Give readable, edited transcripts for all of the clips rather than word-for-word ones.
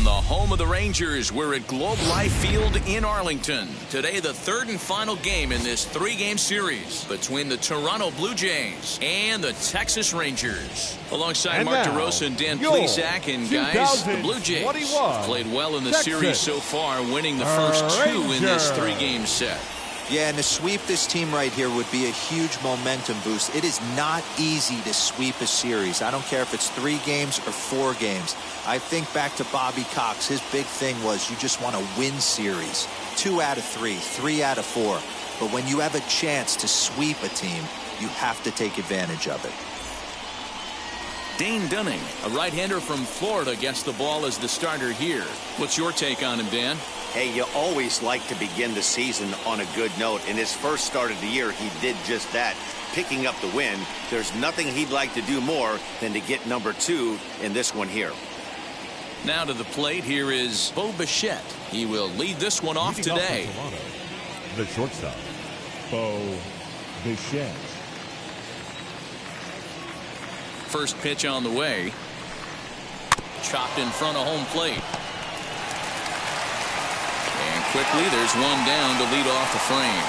the home of the Rangers, we're at Globe Life Field in Arlington. Today, the third and final game in this three-game series between the Toronto Blue Jays and the Texas Rangers. Alongside And Mark now, DeRosa and Dan your Plesac, and guys, the Blue Jays have played well in the series so far, winning the first two in this three-game set. Yeah, and to sweep this team right here would be a huge momentum boost. It is not easy to sweep a series. I don't care if it's 3 games or 4 games. I think back to Bobby Cox. His big thing was you just want to win series. 2 out of 3, 3 out of 4. But when you have a chance to sweep a team, you have to take advantage of it. Dane Dunning, a right-hander from Florida, gets the ball as the starter here. What's your take on him, Dan? Hey, you always like to begin the season on a good note. In his first start of the year, he did just that, picking up the win. There's nothing he'd like to do more than to get number 2 in this one here. Now to the plate, here is Bo Bichette. He will lead this one off today. The shortstop, Bo Bichette. First pitch on the way. Chopped in front of home plate. And quickly, there's one down to lead off the frame.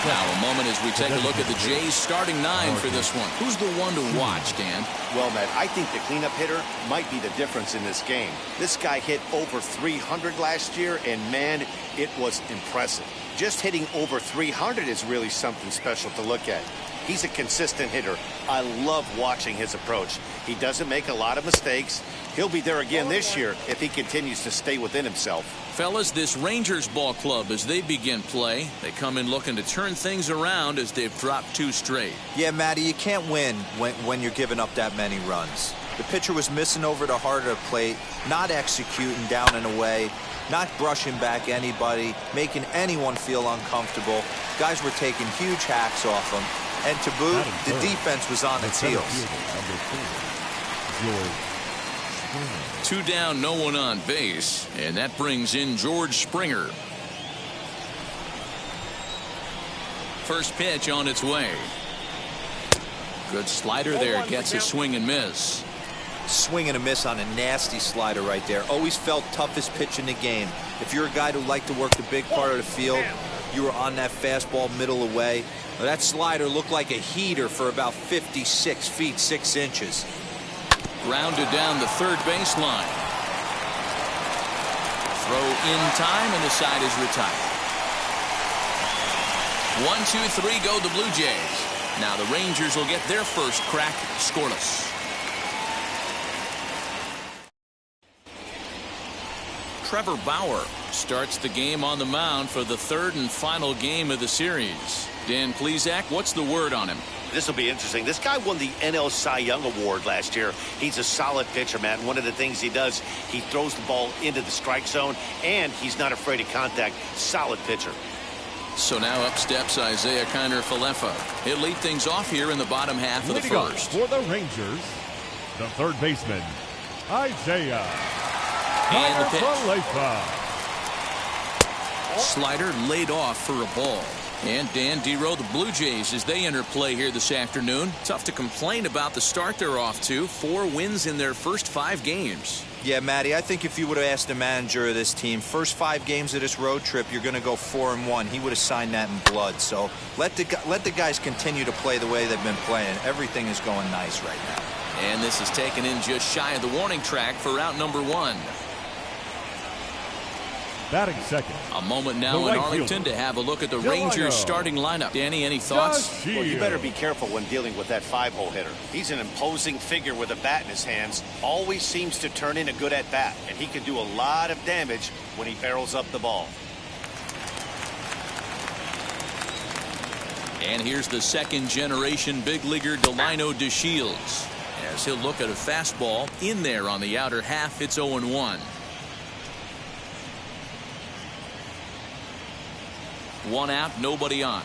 Now a moment as we take a look at the Jays starting 9 for this one. Who's the one to watch, Dan? Well, Matt, I think the cleanup hitter might be the difference in this game. This guy hit over 300 last year, and man, it was impressive. Just hitting over 300 is really something special to look at. He's a consistent hitter. I love watching his approach. He doesn't make a lot of mistakes. He'll be there again this year if he continues to stay within himself. Fellas, this Rangers ball club, as they begin play, they come in looking to turn things around as they've dropped 2 straight. Yeah, Matty, you can't win when you're giving up that many runs. The pitcher was missing over the heart of the plate, not executing down and away, not brushing back anybody, making anyone feel uncomfortable. Guys were taking huge hacks off him. And to boot, the defense was on its heels. 2 down, no one on base, and that brings in George Springer. First pitch on its way. Good slider there, gets a swing and miss. Swing and a miss on a nasty slider right there. Always felt toughest pitch in the game. If you're a guy who liked to work the big part of the field, you were on that fastball middle away. That slider looked like a heater for about 56 feet 6 inches. Grounded down the third baseline. Throw in time, and the side is retired. 1, 2, 3 go the Blue Jays. Now the Rangers will get their first crack scoreless. Trevor Bauer starts the game on the mound for the third and final game of the series. Dan Plesac, what's the word on him? This will be interesting. This guy won the NL Cy Young Award last year. He's a solid pitcher, man. One of the things he does, he throws the ball into the strike zone, and he's not afraid of contact. Solid pitcher. So now up steps Isaiah Kiner-Falefa. He'll lead things off here in the bottom half of the first. For the Rangers, the third baseman, Isaiah And the pitch. Kiner-Falefa. Slider laid off for a ball. And Dan Dero, the Blue Jays, as they enter play here this afternoon. Tough to complain about the start they're off to. 4 wins in their first 5 games. Yeah, Matty, I think if you would have asked the manager of this team, first 5 games of this road trip, you're going to go 4-1. He would have signed that in blood. So let the guys continue to play the way they've been playing. Everything is going nice right now. And this is taken in just shy of the warning track for out number 1. Batting second. A moment now in Arlington to have a look at the Rangers starting lineup. Danny, any thoughts? Well, you better be careful when dealing with that 5-hole hitter. He's an imposing figure with a bat in his hands. Always seems to turn in a good at-bat, and he can do a lot of damage when he barrels up the ball. And here's the second-generation big leaguer Delino DeShields. As he'll look at a fastball in there on the outer half, it's 0-1. 1 out, nobody on.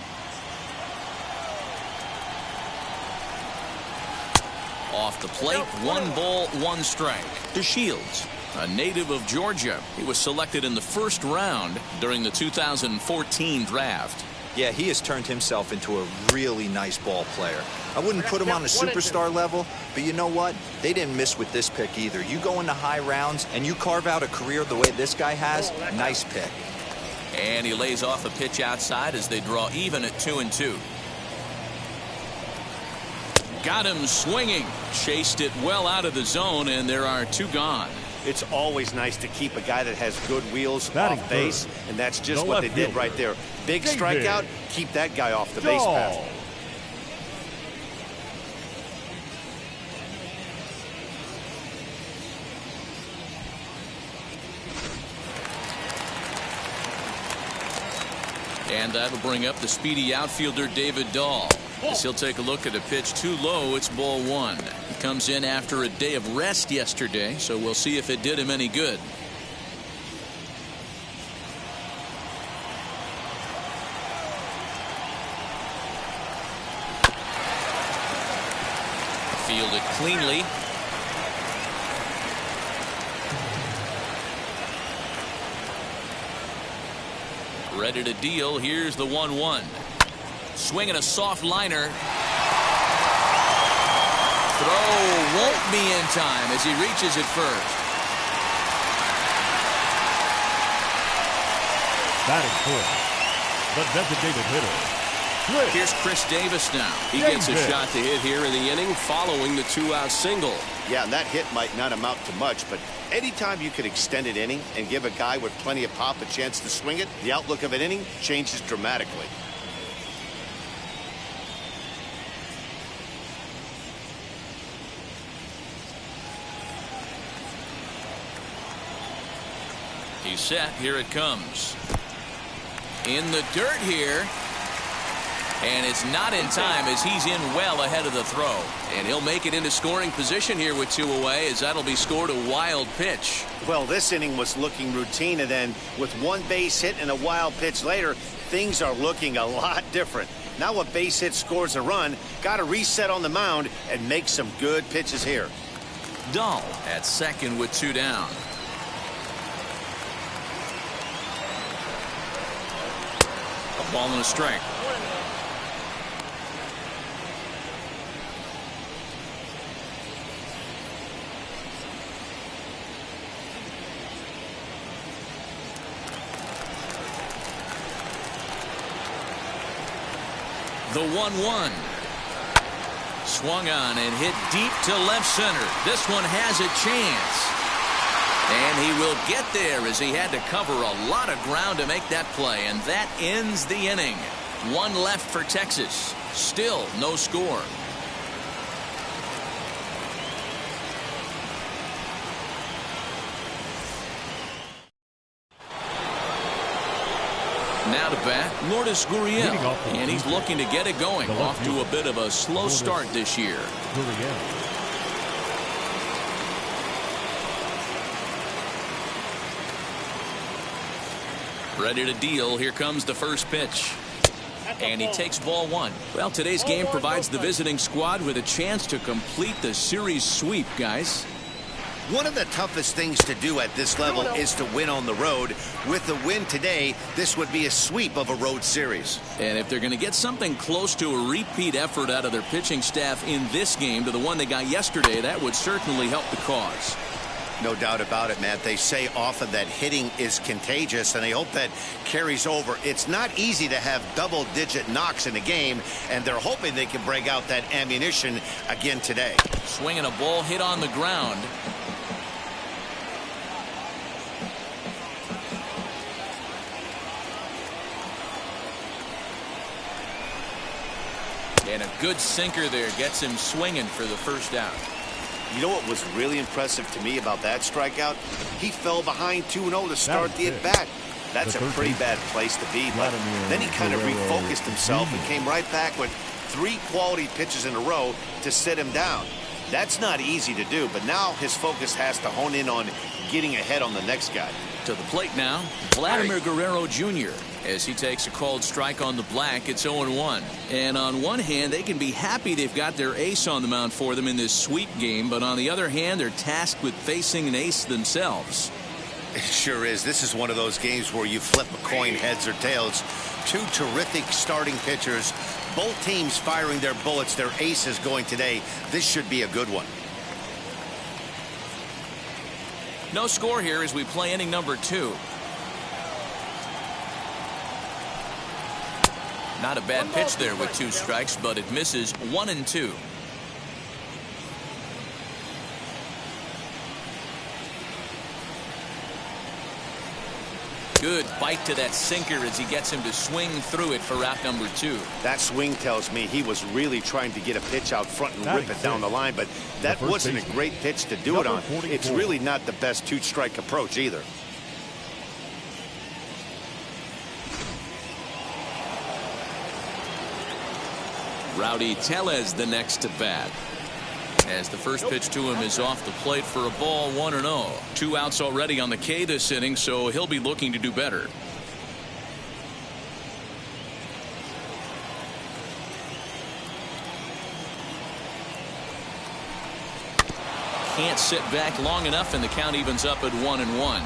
Off the plate, 1 ball, 1 strike. DeShields, a native of Georgia. He was selected in the first round during the 2014 draft. Yeah, he has turned himself into a really nice ball player. I wouldn't put him on a superstar level, but you know what? They didn't miss with this pick either. You go into high rounds and you carve out a career the way this guy has, nice pick. And he lays off a pitch outside as they draw even at 2-2. Got him swinging. Chased it well out of the zone, and there are 2 gone. It's always nice to keep a guy that has good wheels off base, and that's just what they did right there. Big strikeout, keep that guy off the base path. And that'll bring up the speedy outfielder David Dahl. As he'll take a look at a pitch too low, it's ball 1. He comes in after a day of rest yesterday, so we'll see if it did him any good. Fielded cleanly. Ready to deal. Here's the 1-1. Swinging a soft liner. Throw won't be in time as he reaches it first. Batting fourth, the designated hitter. Here's Chris Davis now. He gets a shot to hit here in the inning following the 2-out single. Yeah, and that hit might not amount to much, but anytime you can extend an inning and give a guy with plenty of pop a chance to swing it, the outlook of an inning changes dramatically. He's set. Here it comes. In the dirt here. And it's not in time as he's in well ahead of the throw. And he'll make it into scoring position here with 2 away as that'll be scored a wild pitch. Well, this inning was looking routine, and then with 1 base hit and a wild pitch later, things are looking a lot different. Now a base hit scores a run, got to reset on the mound and make some good pitches here. Dahl at second with 2 down. A ball and a strike. The 1-1. Swung on and hit deep to left center. This one has a chance. And he will get there as he had to cover a lot of ground to make that play. And that ends the inning. 1 left for Texas. Still no score. Now to bat, Lourdes Gurriel, and he's looking to get it going. Off to a bit of a slow start this year. Ready to deal. Here comes the first pitch. And he takes ball 1. Well, today's game provides the visiting squad with a chance to complete the series sweep, guys. One of the toughest things to do at this level is to win on the road. With the win today, this would be a sweep of a road series. And if they're going to get something close to a repeat effort out of their pitching staff in this game to the one they got yesterday, that would certainly help the cause. No doubt about it, Matt. They say often that hitting is contagious, and they hope that carries over. It's not easy to have double-digit knocks in a game, and they're hoping they can break out that ammunition again today. Swinging a ball hit on the ground. And a good sinker there gets him swinging for the first out. You know what was really impressive to me about that strikeout? He fell behind 2-0 to start the at-bat. That's a pretty bad place to be, but then he kind of refocused himself and came right back with 3 quality pitches in a row to sit him down. That's not easy to do, but now his focus has to hone in on getting ahead on the next guy. To the plate now, Vladimir Guerrero Jr. As he takes a called strike on the black, it's 0-1. And on one hand, they can be happy they've got their ace on the mound for them in this sweep game, but on the other hand, they're tasked with facing an ace themselves. It sure is. This is one of those games where you flip a coin heads or tails. Two terrific starting pitchers. Both teams firing their bullets, their aces going today. This should be a good one. No score here as we play inning number 2. Not a bad pitch there with 2 strikes, but it misses 1-2. Good bite to that sinker as he gets him to swing through it for out number 2. That swing tells me he was really trying to get a pitch out front and rip it down the line, but that wasn't a great pitch to do it on. It's really not the best 2-strike approach either. Rowdy Tellez the next to bat. As the first pitch to him is off the plate for a ball, 1-0. 2 outs already on the K this inning, so he'll be looking to do better. Can't sit back long enough, and the count evens up at 1-1.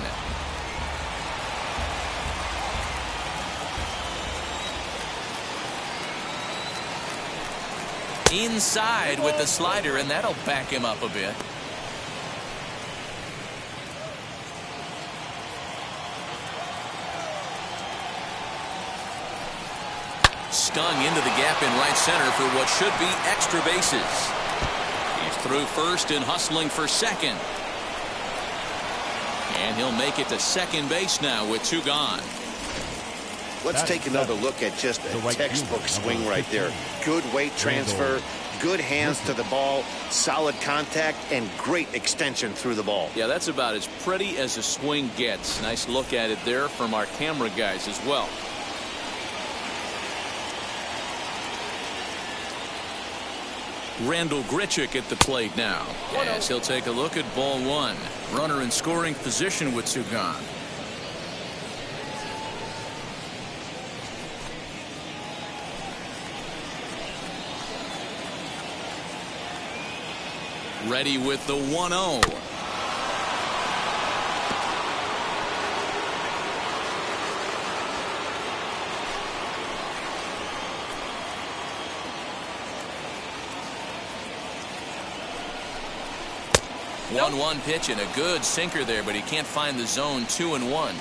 Inside with the slider, and that'll back him up a bit. Stung into the gap in right center for what should be extra bases. He's through first and hustling for second. And he'll make it to second base now with 2 gone. Let's take another look at just a textbook swing right there. Good weight transfer, good hands to the ball, solid contact, and great extension through the ball. Yeah, that's about as pretty as a swing gets. Nice look at it there from our camera guys as well. Randall Grichuk at the plate now. As he'll take a look at ball 1. Runner in scoring position with 2 gone. Ready with the 1-0. Nope. 1-1 pitch and a good sinker there, but he can't find the zone. 2-1.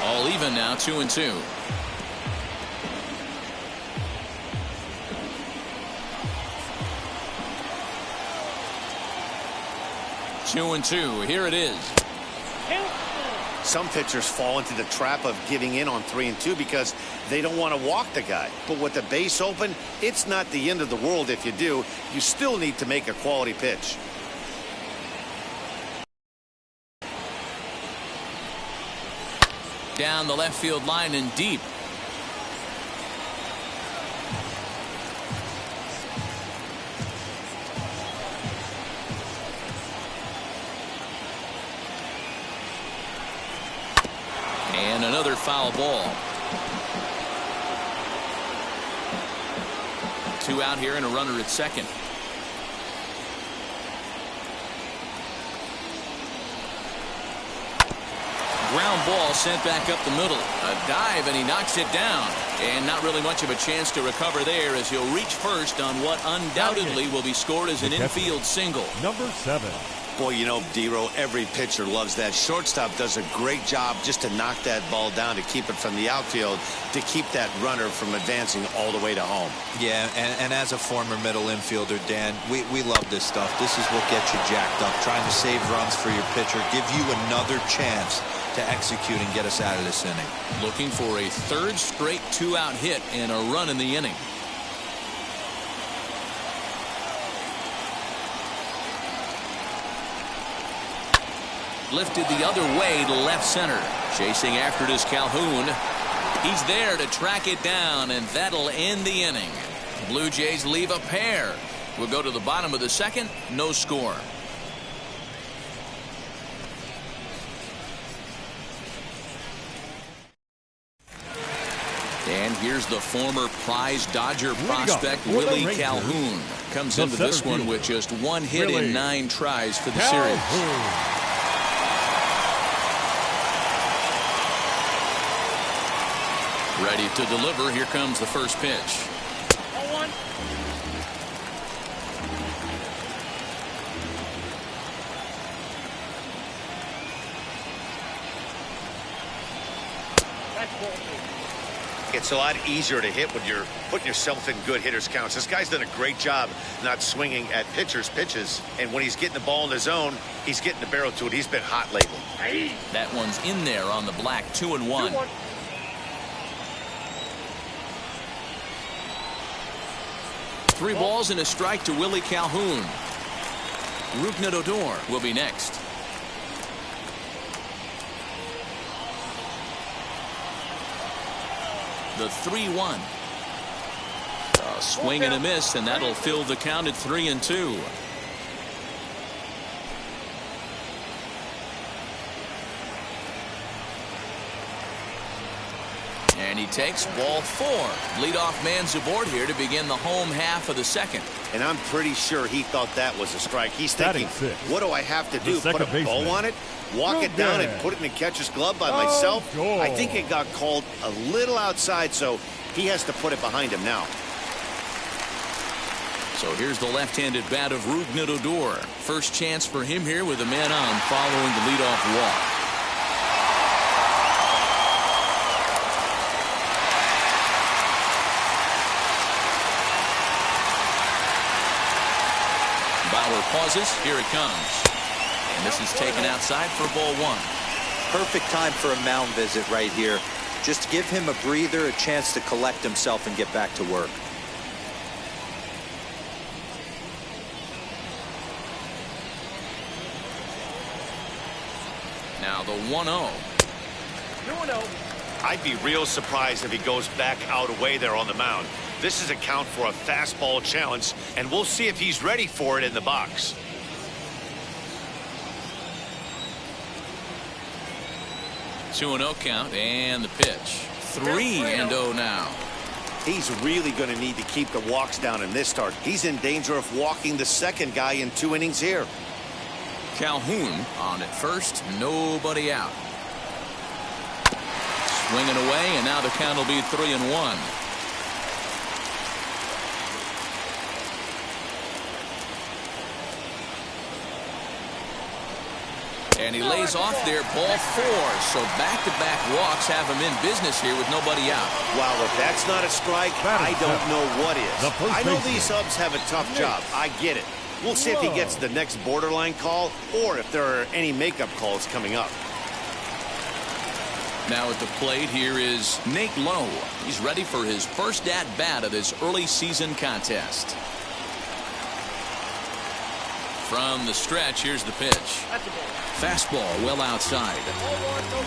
All even now. 2-2. 2-2. Here it is. Some pitchers fall into the trap of giving in on 3-2 because they don't want to walk the guy. But with the base open, it's not the end of the world if you do. You still need to make a quality pitch. Down the left field line and deep. And another foul ball. 2 out here and a runner at second. Ground ball sent back up the middle. A dive and he knocks it down. And not really much of a chance to recover there as he'll reach first on what undoubtedly will be scored as an infield single. Number 7. Boy, you know, D-Row, every pitcher loves that. Shortstop does a great job just to knock that ball down, to keep it from the outfield, to keep that runner from advancing all the way to home. Yeah, and as a former middle infielder, Dan, we love this stuff. This is what gets you jacked up, trying to save runs for your pitcher, give you another chance to execute and get us out of this inning. Looking for a 3rd straight 2-out hit and a run in the inning. Lifted the other way to left center. Chasing after it is Calhoun. He's there to track it down, and that'll end the inning. Blue Jays leave a pair. We'll go to the bottom of the 2nd. No score. And here's the former prize Dodger prospect Willie Calhoun. Comes into this one with just 1 hit in 9 tries for the series. Ready to deliver. Here comes the first pitch. 0-1. It's a lot easier to hit when you're putting yourself in good hitters counts. This guy's done a great job not swinging at pitchers' pitches. And when he's getting the ball in the zone, he's getting the barrel to it. He's been hot lately. That one's in there on the black. 2-1. 2-1. Three balls and a strike to Willie Calhoun. Odor will be next. The 3-1. A swing and a miss, and that'll fill the count at 3-2. And he takes ball 4. Leadoff man's aboard here to begin the home half of the second. And I'm pretty sure he thought that was a strike. He's thinking, what do I have to do? Put a bow on it? Walk it down and put it in the catcher's glove by myself? I think it got called a little outside, so he has to put it behind him now. So here's the left-handed bat of Odor. First chance for him here with a man on following the leadoff walk. Bauer pauses. Here it comes. And this is taken outside for ball 1. Perfect time for a mound visit right here. Just give him a breather, a chance to collect himself and get back to work. Now the 1-0. 2-0. I'd be real surprised if he goes back out away there on the mound. This is a count for a fastball challenge, and we'll see if he's ready for it in the box. Two 2-0 count, and the pitch. 3-0 now. He's really going to need to keep the walks down in this start. He's in danger of walking the second guy in 2 innings here. Calhoun on at first, nobody out. Swinging away, and now the count will be 3-1. And he lays off there, ball 4. So back-to-back walks have him in business here with nobody out. Wow, if that's not a strike, I don't know what is. I know these subs have a tough job. I get it. We'll see if he gets the next borderline call or if there are any makeup calls coming up. Now at the plate here is Nate Lowe. He's ready for his first at-bat of this early season contest. From the stretch, here's the pitch. Fastball well outside.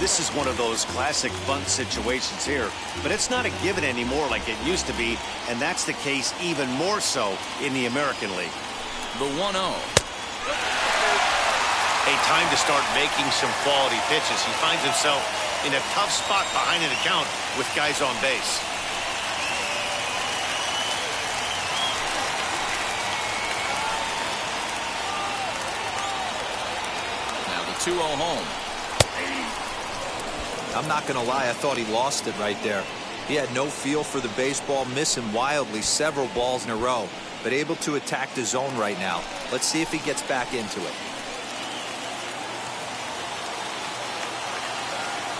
This is one of those classic bunt situations here, but it's not a given anymore like it used to be, and that's the case even more so in the American League. The 1-0. A time to start making some quality pitches. He finds himself in a tough spot behind an account with guys on base. Now the 2-0 home. I'm not going to lie, I thought he lost it right there. He had no feel for the baseball, missing wildly several balls in a row, but able to attack the zone right now. Let's see if he gets back into it.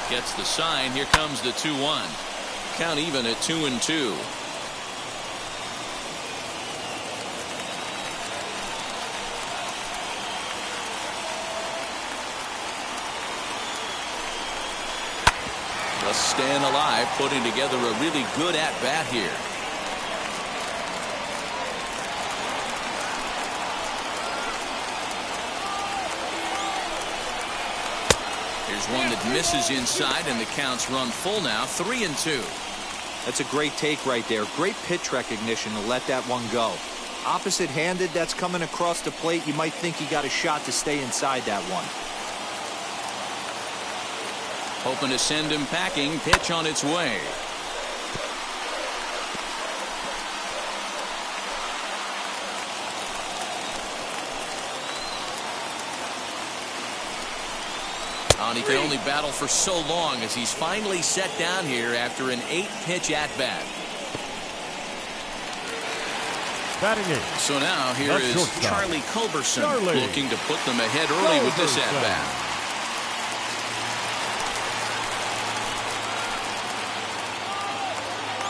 Gets the sign. Here comes the 2-1. Count even at 2-2. Just staying alive, putting together a really good at-bat here. Here's one that misses inside, and the count's run full now. 3-2. That's a great take right there. Great pitch recognition to let that one go. Opposite-handed, that's coming across the plate. You might think he got a shot to stay inside that one. Hoping to send him packing. Pitch on its way. And he can only battle for so long as he's finally set down here after an 8-pitch at-bat. Batting in. So now here Left is shortstop. Charlie Culberson Charlie. looking to put them ahead early with this Culberson. at-bat.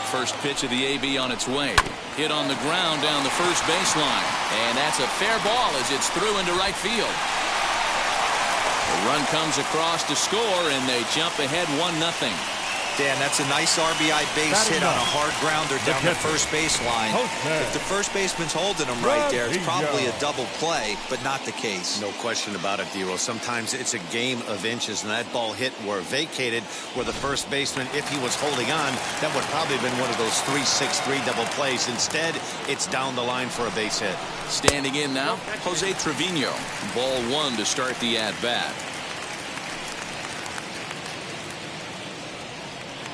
First pitch of the AB on its way. Hit on the ground down the first baseline. And that's a fair ball as it's through into right field. The run comes across to score, and they jump ahead 1-0. Dan, that's a nice RBI base hit on a hard grounder down the first baseline. If the first baseman's holding him right there, it's probably a double play, but not the case. No question about it, D-Roll. Sometimes it's a game of inches, and that ball hit were vacated where the first baseman, if he was holding on, that would probably have been one of those 3-6-3 double plays. Instead, it's down the line for a base hit. Standing in now, Jose Trevino. Ball 1 to start the at-bat.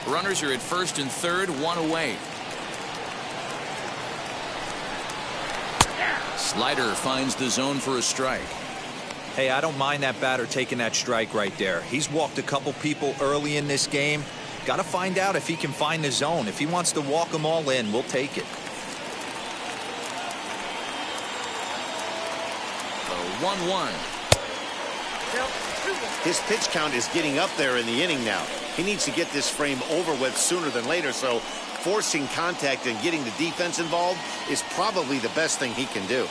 Runners are at first and third, 1 away. Slider finds the zone for a strike. Hey, I don't mind that batter taking that strike right there. He's walked a couple people early in this game. Got to find out if he can find the zone. If he wants to walk them all in, we'll take it. 1-1. His pitch count is getting up there in the inning now. He needs to get this frame over with sooner than later, so forcing contact and getting the defense involved is probably the best thing he can do.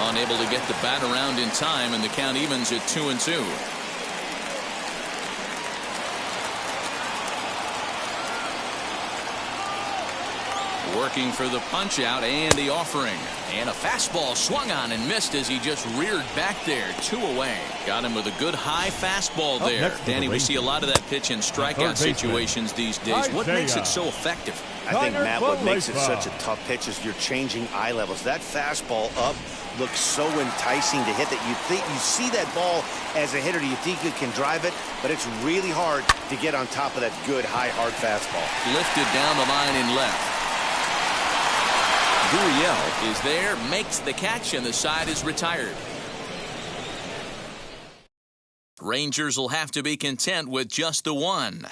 Unable to get the bat around in time, and the count evens at 2-2. Working for the punch out and the offering. And a fastball swung on and missed as he just reared back there. 2 away. Got him with a good high fastball there. Danny, we see a lot of that pitch in strikeout situations these days. What makes it so effective? I think, Matt, what makes it such a tough pitch is you're changing eye levels. That fastball up looks so enticing to hit that you see that ball as a hitter. You think you can drive it, but it's really hard to get on top of that good high hard fastball. Lifted down the line in left. Gurriel is there, makes the catch, and the side is retired. Rangers will have to be content with just the one.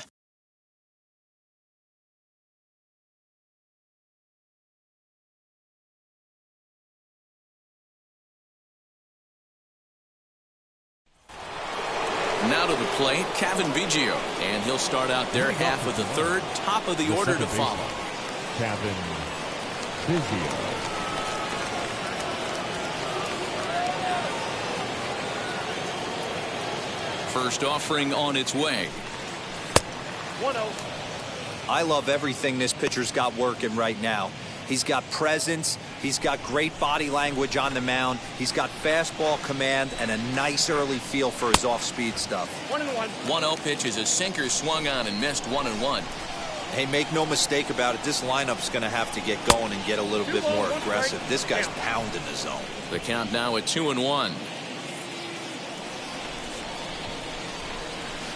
Now to the plate, Kevin Biggio, and he'll start out their half of the third, top of the order to follow. Kevin Biggio. First offering on its way. 1-0. I love everything this pitcher's got working right now. He's got presence. He's got great body language on the mound. He's got fastball command and a nice early feel for his off-speed stuff. 1-1. 1-0 pitch is a sinker swung on and missed 1-1. Hey, make no mistake about it. This lineup's going to have to get going and get a little bit more aggressive. This guy's pounding the zone. The count now at 2-1.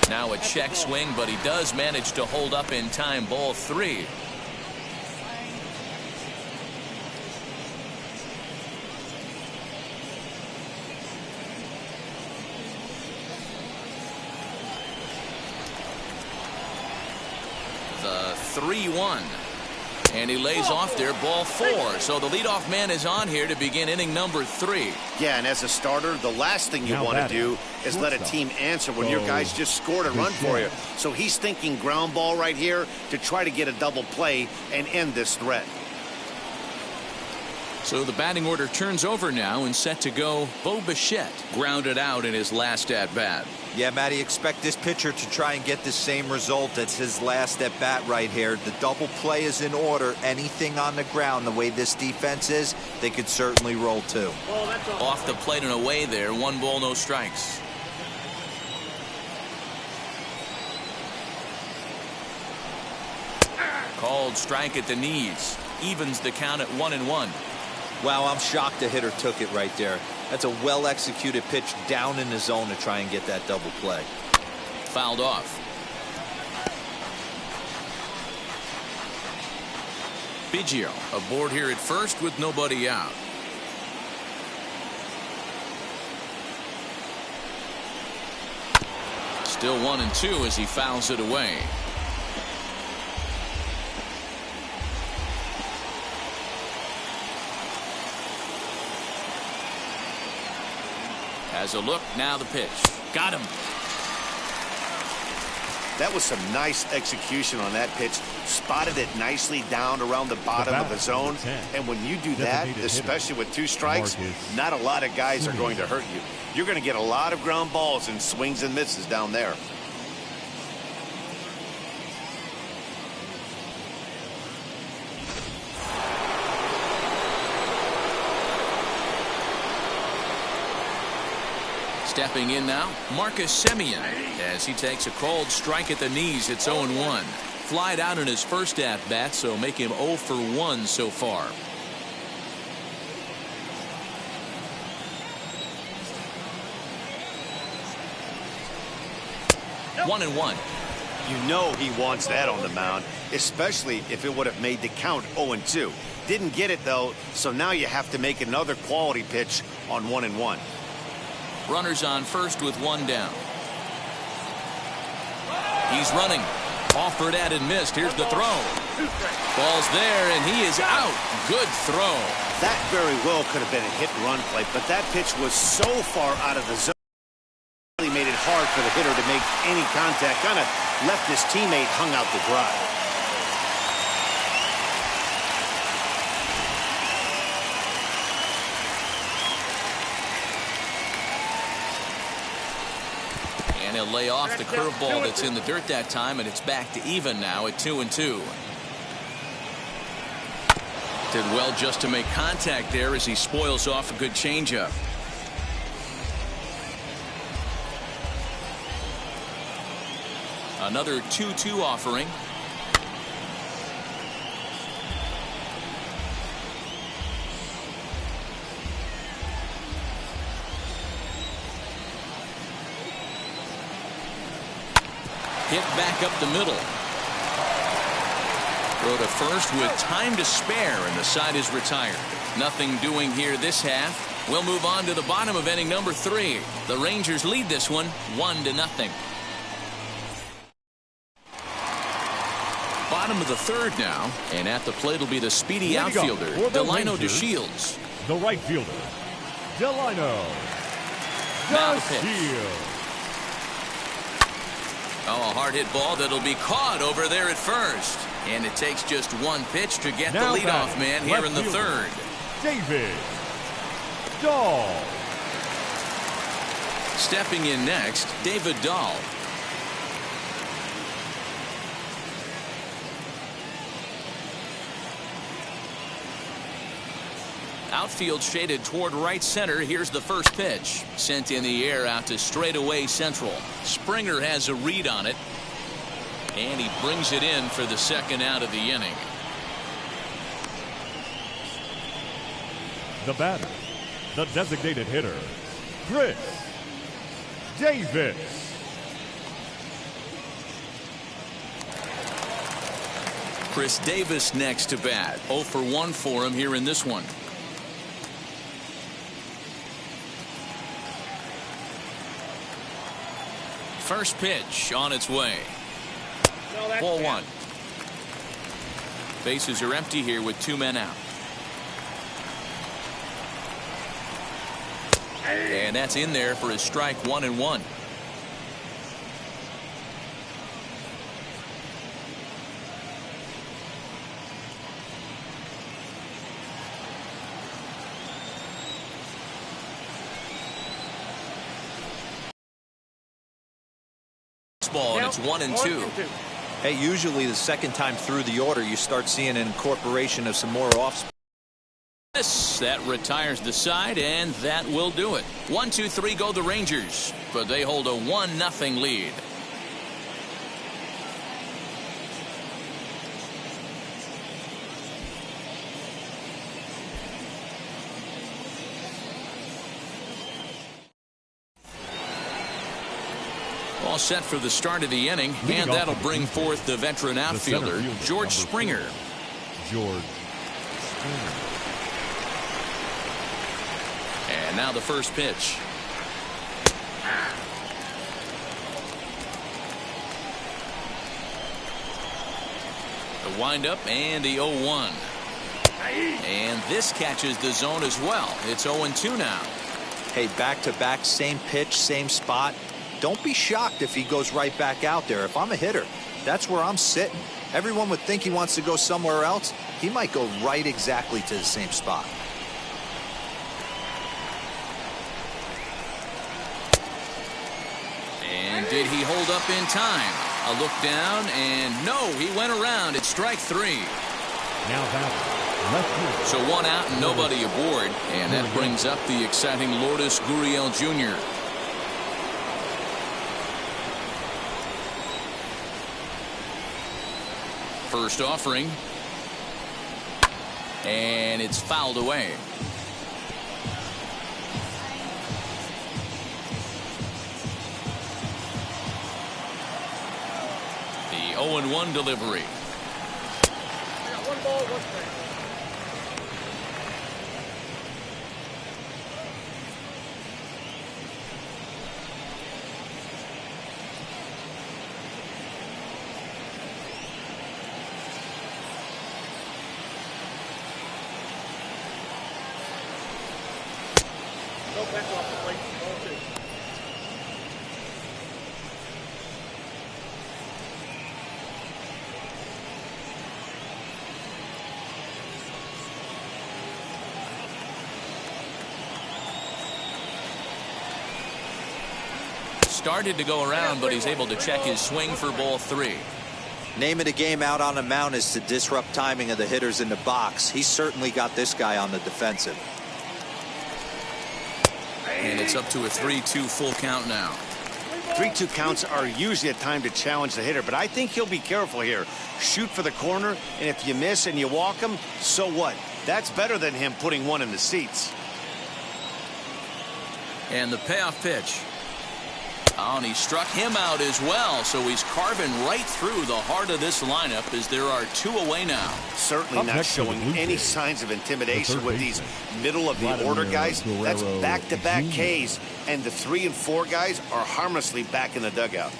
Now a check swing, but he does manage to hold up in time. Ball 3. The 3-1. And he lays off there, ball 4. So the leadoff man is on here to begin inning number 3. Yeah, and as a starter, the last thing you want to do is let a team answer when your guys just scored a run for you. So he's thinking ground ball right here to try to get a double play and end this threat. So the batting order turns over now and set to go. Bo Bichette grounded out in his last at-bat. Yeah, Matty, expect this pitcher to try and get the same result as his last at-bat right here. The double play is in order. Anything on the ground, the way this defense is, they could certainly roll too. Off the plate and away there. 1 ball, no strikes. Called strike at the knees. Evens the count at 1-1. Wow, I'm shocked the hitter took it right there. That's a well-executed pitch down in the zone to try and get that double play. Fouled off. Biggio aboard here at first with nobody out. Still 1-2 as he fouls it away. Has a look, now the pitch. Got him. That was some nice execution on that pitch. Spotted it nicely down around the bottom of the zone. And when you do that, especially with 2 strikes, not a lot of guys are going to hurt you. You're going to get a lot of ground balls and swings and misses down there. Stepping in now, Marcus Semien, as he takes a cold strike at the knees. It's 0-1. Flied out in his first at-bat, so make him 0 for 1 so far. One and one. You know he wants that on the mound, especially if it would have made the count 0-2. Didn't get it, though, so now you have to make another quality pitch on 1-1. Runners on first with 1 down. He's running. Offered at and missed. Here's the throw. Ball's there, and he is out. Good throw. That very well could have been a hit-and-run play, but that pitch was so far out of the zone. Really made it hard for the hitter to make any contact. Kind of left his teammate hung out to dry. And he'll lay off the curveball that's in the dirt that time, and it's back to even now at 2-2. Did well just to make contact there as he spoils off a good changeup. Another 2-2 offering. Hit back up the middle. Throw to first with time to spare, and the side is retired. Nothing doing here this half. We'll move on to the bottom of inning number 3. The Rangers lead this one 1-0. Bottom of the 3rd now, and at the plate will be the speedy outfielder, Delino DeShields. The right fielder, Delino DeShields. Oh, a hard hit ball that'll be caught over there at first. And it takes just 1 pitch to get now the leadoff man here in the 3rd. David Dahl. Stepping in next, David Dahl. Outfield shaded toward right center. Here's the first pitch. Sent in the air out to straightaway central. Springer has a read on it. And he brings it in for the 2nd out of the inning. The batter, the designated hitter, Chris Davis. Chris Davis next to bat. 0 for 1 for him here in this one. First pitch on its way. Ball 1. Bases are empty here with 2 men out. And that's in there for his strike 1-1. Ball, and it's 1-2. Hey, usually the 2nd time through the order, you start seeing an incorporation of some more off. That retires the side, and that will do it. 1-2-3 go the Rangers, but they hold a 1-0 lead. All set for the start of the inning, and that'll bring forth the veteran outfielder, George Springer. And now the first pitch. The windup and the 0-1. And this catches the zone as well. It's 0-2 now. Hey, back-to-back, same pitch, same spot. Don't be shocked if he goes right back out there. If I'm a hitter, that's where I'm sitting. Everyone would think he wants to go somewhere else. He might go right exactly to the same spot. And did he hold up in time? A look down, and no, he went around. It's strike 3. Now batting, left field. So 1 out and nobody aboard, and that brings up the exciting Lourdes Gurriel Jr. First offering, and it's fouled away. The 0-1 delivery. One ball, one strike. No pressure off the plate. Ball 2. Started to go around, but he's able to check his swing for ball 3. Name of the game out on the mound is to disrupt timing of the hitters in the box. He's certainly got this guy on the defensive. And it's up to a 3-2 full count now. 3-2 counts are usually a time to challenge the hitter, but I think he'll be careful here. Shoot for the corner, and if you miss and you walk him, so what? That's better than him putting one in the seats. And the payoff pitch. Oh, and he struck him out as well, so he's carving right through the heart of this lineup as there are 2 away now. Certainly Up not next showing for the Blue any Jays, signs of intimidation the with third these middle of the order guys. That's back-to-back Ks, and the 3 and 4 guys are harmlessly back in the dugout.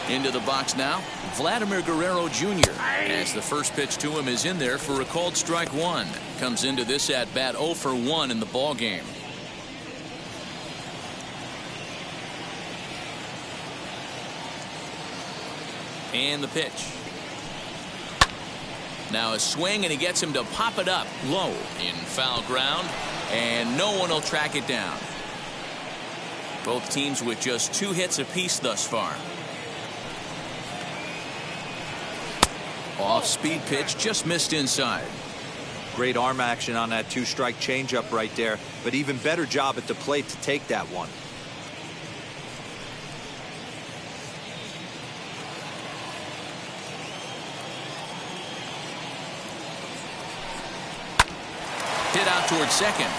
Into the box now, Vladimir Guerrero Jr. as the first pitch to him is in there for a called strike 1. Comes into this at bat 0 for 1 in the ball game. And the pitch. Now a swing, and he gets him to pop it up low in foul ground, and no one will track it down. Both teams with just 2 hits apiece thus far. Off-speed pitch, just missed inside. Great arm action on that 2-strike changeup right there, but even better job at the plate to take that one. Hit out towards second.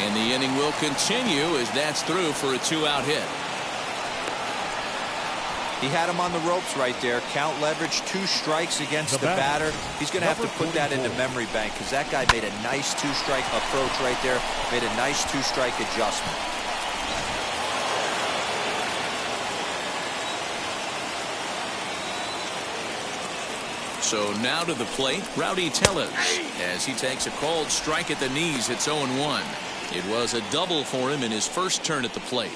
And the inning will continue as that's through for a 2-out hit. He had him on the ropes right there. Count leverage, 2 strikes against the batter. He's going to have to put that into memory bank because that guy made a nice 2-strike approach right there. Made a nice 2-strike adjustment. So now to the plate, Rowdy Tellez, as he takes a called strike at the knees. It's 0-1. It was a double for him in his first turn at the plate.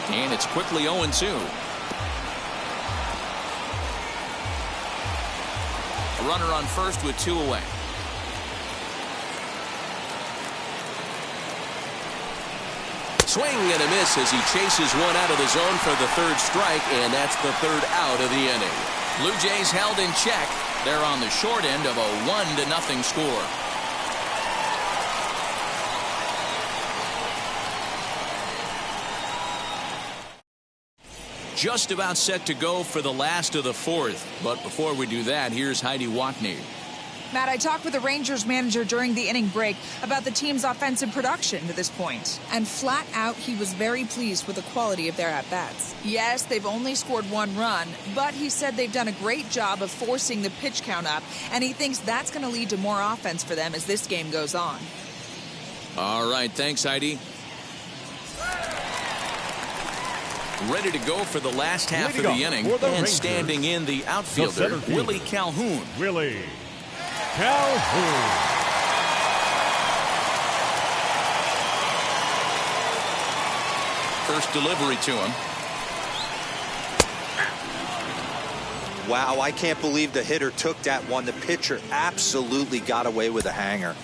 And it's quickly 0-2. A runner on first with 2 away. Swing and a miss as he chases one out of the zone for the 3rd strike, and that's the 3rd out of the inning. Blue Jays held in check. They're on the short end of a 1-0 score. Just about set to go for the last of the 4th. But before we do that, here's Heidi Watney. Matt, I talked with the Rangers manager during the inning break about the team's offensive production to this point, and flat out he was very pleased with the quality of their at-bats. Yes, they've only scored 1 run, but he said they've done a great job of forcing the pitch count up, and he thinks that's going to lead to more offense for them as this game goes on. All right, thanks, Heidi. Ready to go for the last half of the inning, and Rangers, standing in the outfielder, Willie Calhoun. Willie Calhoun. First delivery to him. Wow, I can't believe the hitter took that one. The pitcher absolutely got away with a hanger.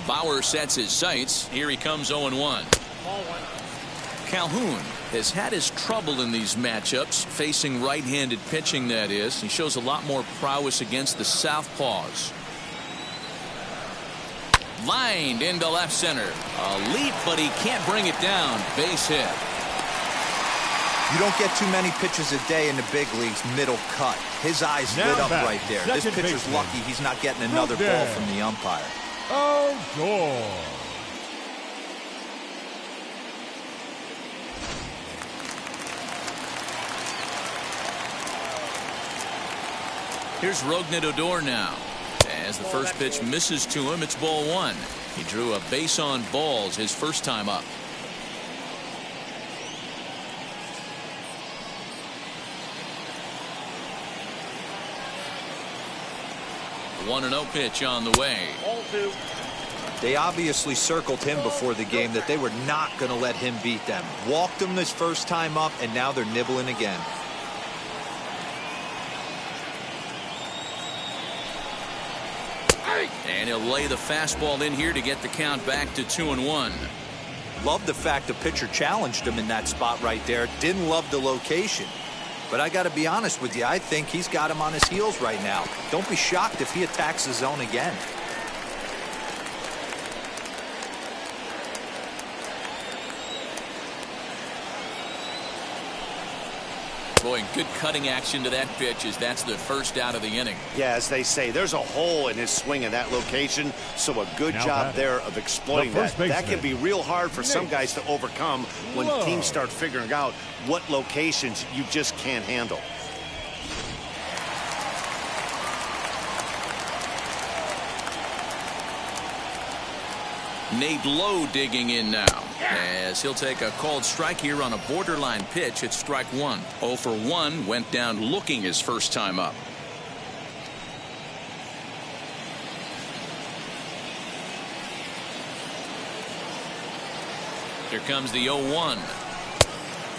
Bauer sets his sights. Here he comes 0-1. Ball 1. Calhoun has had his trouble in these matchups, facing right-handed pitching, that is. He shows a lot more prowess against the southpaws. Lined into left center. A leap, but he can't bring it down. Base hit. You don't get too many pitches a day in the big leagues middle cut. His eyes Now lit up back, right there. This second pitcher's baseman. lucky he's not getting another ball from the umpire. Odor. Here's Rougned Odor now. As the first pitch misses to him, it's ball 1. He drew a base on balls his first time up. One and 0 pitch on the way. Ball 2. They obviously circled him before the game that they were not going to let him beat them. Walked him this first time up, and now they're nibbling again. And he'll lay the fastball in here to get the count back to 2-1. Love the fact the pitcher challenged him in that spot right there. Didn't love the location. But I got to be honest with you, I think he's got him on his heels right now. Don't be shocked if he attacks the zone again. Boy, good cutting action to that pitch as that's the first out of the inning. Yeah, as they say, there's a hole in his swing in that location, so a good Now job batting, there of exploiting the that. first That can baseman, be real hard for some Nate guys to overcome when Lowe. teams start figuring out what locations you just can't handle. Nate Lowe digging in now, as he'll take a called strike here on a borderline pitch at strike 1. 0 for 1, went down looking his first time up. Here comes the 0-1,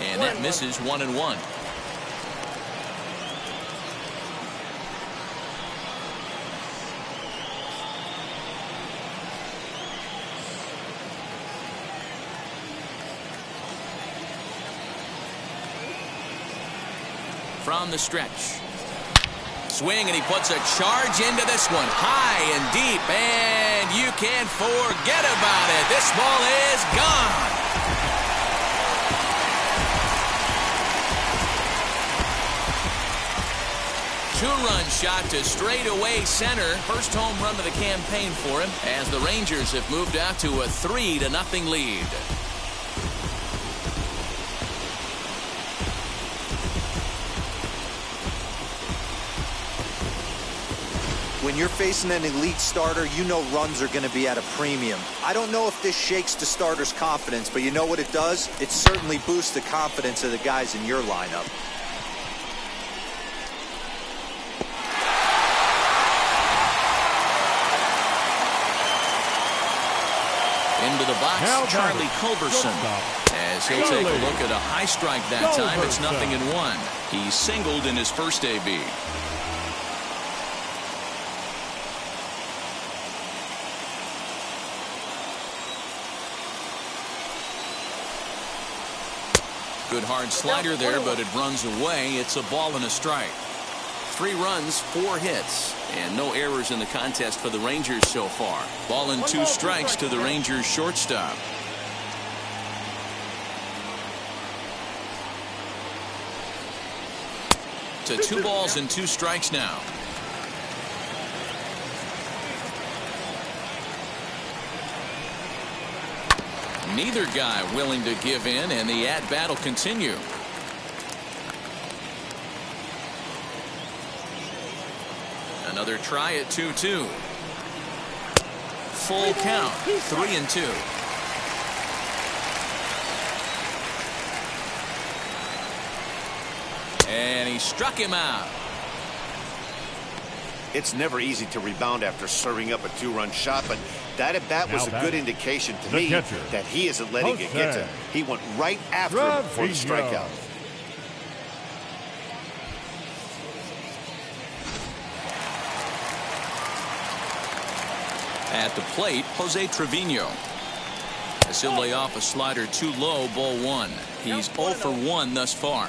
and that misses 1-1. From the stretch. Swing, and he puts a charge into this one. High and deep, and you can't forget about it. This ball is gone. Two-run shot to straightaway center. First home run of the campaign for him as the Rangers have moved out to a 3-0 lead. When you're facing an elite starter, you know runs are going to be at a premium. I don't know if this shakes the starter's confidence, but you know what it does? It certainly boosts the confidence of the guys in your lineup. Into the box, Now Charlie batting, Culberson. shortstop, As he'll take a Charlie look at a high strike that time, it's Culberson. 0-1. He singled in his first AB. Good hard slider there, but it runs away. It's a ball and a strike. 3 runs, 4 hits, and no errors in the contest for the Rangers so far. Ball and 2 strikes to the Rangers shortstop. to 2 balls and 2 strikes now. Neither guy willing to give in, and the at-bat will continue. Another try at 2-2. Full count, 3-2. And he struck him out. It's never easy to rebound after serving up a 2-run shot, but that at-bat was a good indication to me that he isn't letting it get to him. He went right after him for the strikeout. At the plate, Jose Trevino. As he'll lay off a slider too low, ball 1. He's 0 for 1 thus far.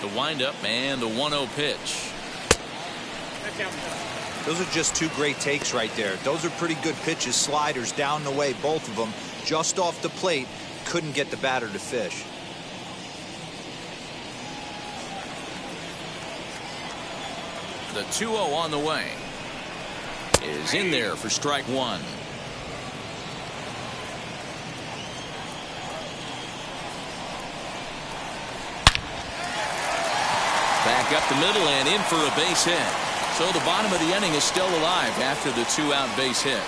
The windup and the 1-0 pitch. Those are just 2 great takes right there. Those are pretty good pitches. Sliders down the way, both of them. Just off the plate. Couldn't get the batter to fish. The 2-0 on the way. Is in there for strike 1. Back up the middle and in for a base hit. So the bottom of the inning is still alive after the 2-out base hit.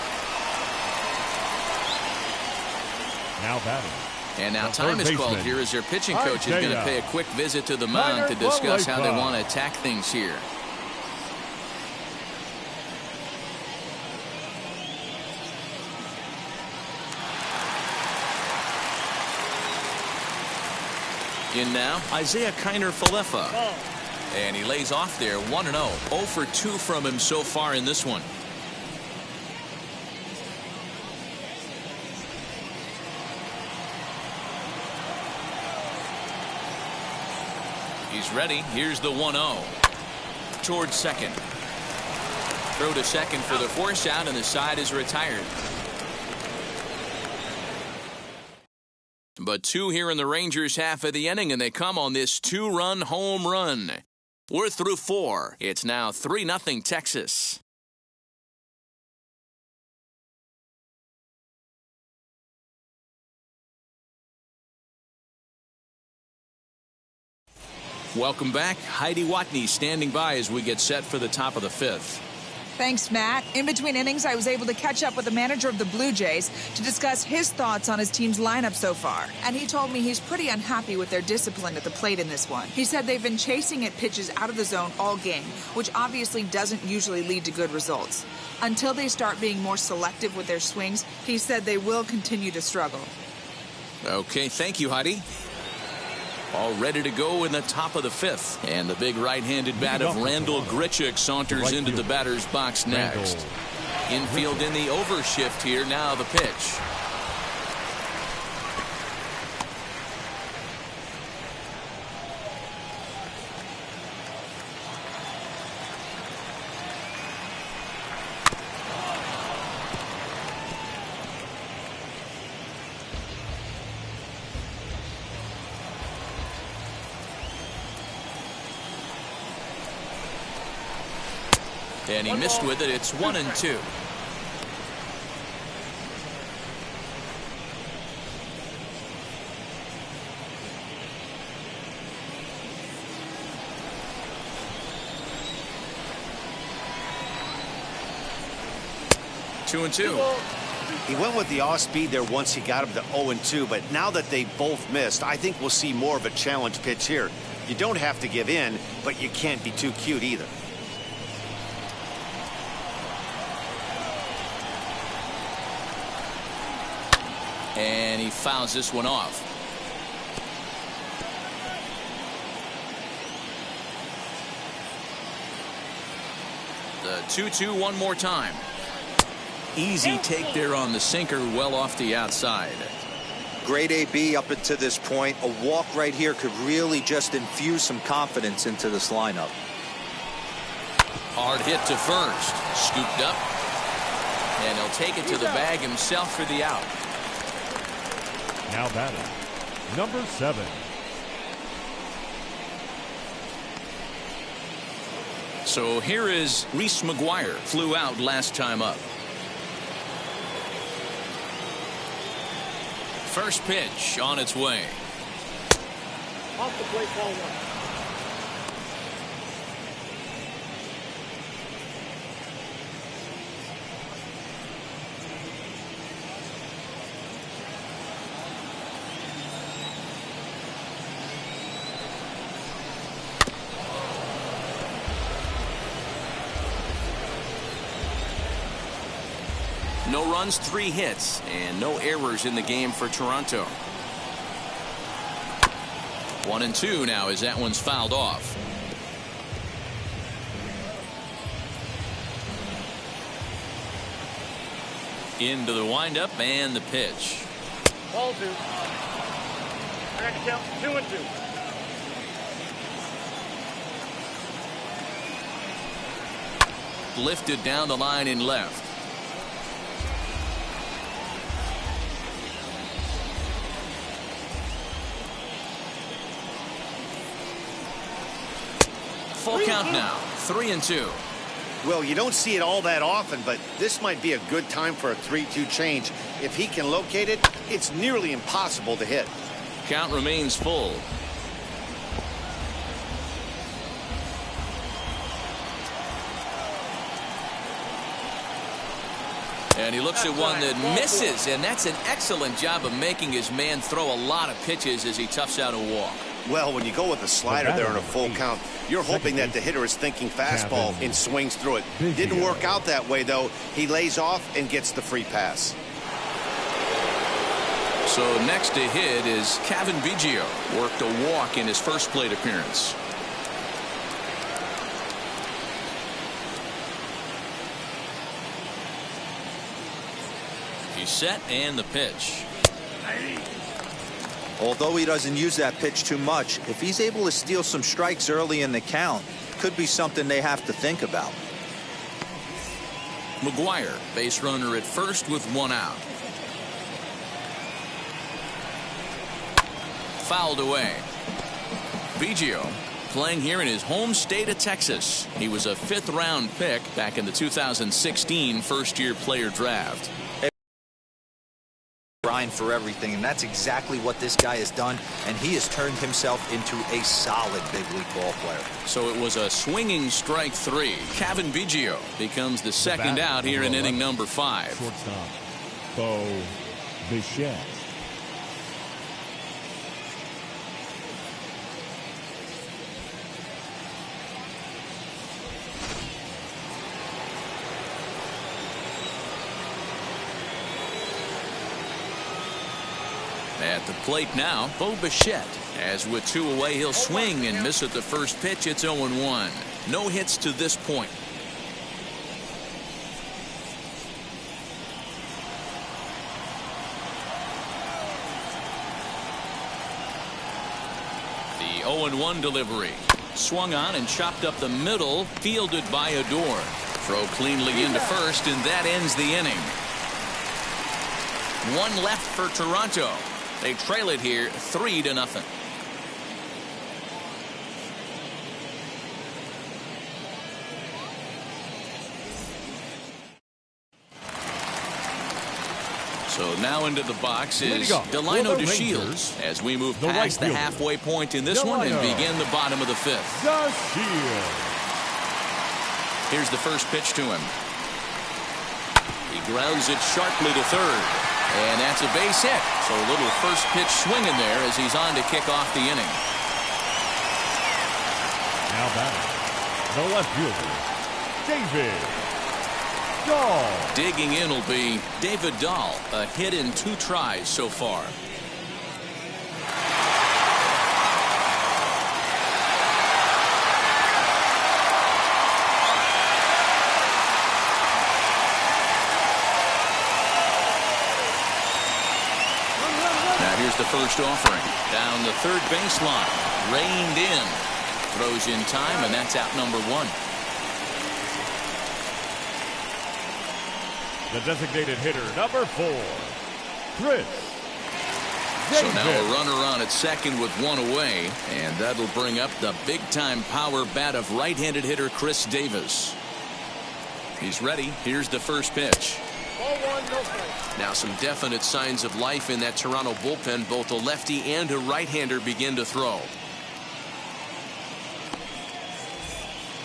Now batting. And now time is called here as their pitching coach is going to pay a quick visit to the mound to discuss how they want to attack things here. In now, Isaiah Kiner-Falefa. And he lays off there, 1-0. 0 for 2 from him so far in this one. He's ready. Here's the 1-0. Towards second. Throw to second for the force out, and the side is retired. But 2 here in the Rangers' half of the inning, and they come on this 2-run home run. We're through 4. It's now 3-0 Texas. Welcome back. Heidi Watney standing by as we get set for the top of the 5th. Thanks, Matt. In between innings, I was able to catch up with the manager of the Blue Jays to discuss his thoughts on his team's lineup so far. And he told me he's pretty unhappy with their discipline at the plate in this one. He said they've been chasing at pitches out of the zone all game, which obviously doesn't usually lead to good results. Until they start being more selective with their swings, he said they will continue to struggle. Okay, thank you, Heidi. All ready to go in the top of the 5th. And the big right-handed bat of Randall Grichuk saunters into the batter's box next. Infield in the overshift here. Now the pitch. And he missed with it. It's 1-2. Two and two. He went with the off speed there once he got him to 0-2, but now that they both missed, I think we'll see more of a challenge pitch here. You don't have to give in, but you can't be too cute either. And he fouls this one off. The 2-2 one more time. Easy take there on the sinker, well off the outside. Great AB up until this point. A walk right here could really just infuse some confidence into this lineup. Hard hit to first. Scooped up. And he'll take it to the bag himself for the out. Now batting, number 7. So here is Reese McGuire. Flew out last time up. First pitch on its way. Off the plate, ball 1. No runs, 3 hits, and no errors in the game for Toronto. 1-2 now as that one's fouled off. Into the windup and the pitch. Ball 2. I got to count 2-2. Lifted down the line in left. Full count now, 3-2. Well, you don't see it all that often, but this might be a good time for a 3-2 change. If he can locate it, it's nearly impossible to hit. Count remains full. And he looks at one that misses, and that's an excellent job of making his man throw a lot of pitches as he toughs out a walk. Well, when you go with a slider there in a full count, you're hoping that the hitter is thinking fastball and swings through it. Didn't work out that way, though. He lays off and gets the free pass. So next to hit is Kevin Biggio. Worked a walk in his first plate appearance. He's set and the pitch. Although he doesn't use that pitch too much, if he's able to steal some strikes early in the count, could be something they have to think about. McGuire, base runner at first with 1 out. Fouled away. Biggio playing here in his home state of Texas. He was a 5th-round pick back in the 2016 first-year player draft. Grind for everything, and that's exactly what this guy has done, and he has turned himself into a solid big league ball player. So it was a swinging strike 3. Kevin Biggio becomes the second out here in inning number 5. Shortstop, Bo Bichette. At the plate now, Bo Bichette. As with 2 away, he'll swing and miss at the first pitch. It's 0-1. No hits to this point. The 0-1 delivery. Swung on and chopped up the middle, fielded by Adore. Throw cleanly into first, and that ends the inning. 1 left for Toronto. They trail it here 3-0. So now into the box is Delino DeShields as we move past the halfway point in this one and begin the bottom of the 5th. Here's the first pitch to him. He grounds it sharply to third. And that's a base hit. So a little first pitch swinging there as he's on to kick off the inning. Now batting, the left fielder, David Dahl. Digging in will be David Dahl. A hit in 2 tries so far. Here's the first offering. Down the third baseline. Reined in. Throws in time, and that's out number 1. The designated hitter, number 4, Chris So now a runner on at second with one away, and that'll bring up the big-time power bat of right-handed hitter Chris Davis. He's ready. Here's the first pitch. Ball one, no strike. Now some definite signs of life in that Toronto bullpen. Both a lefty and a right-hander begin to throw.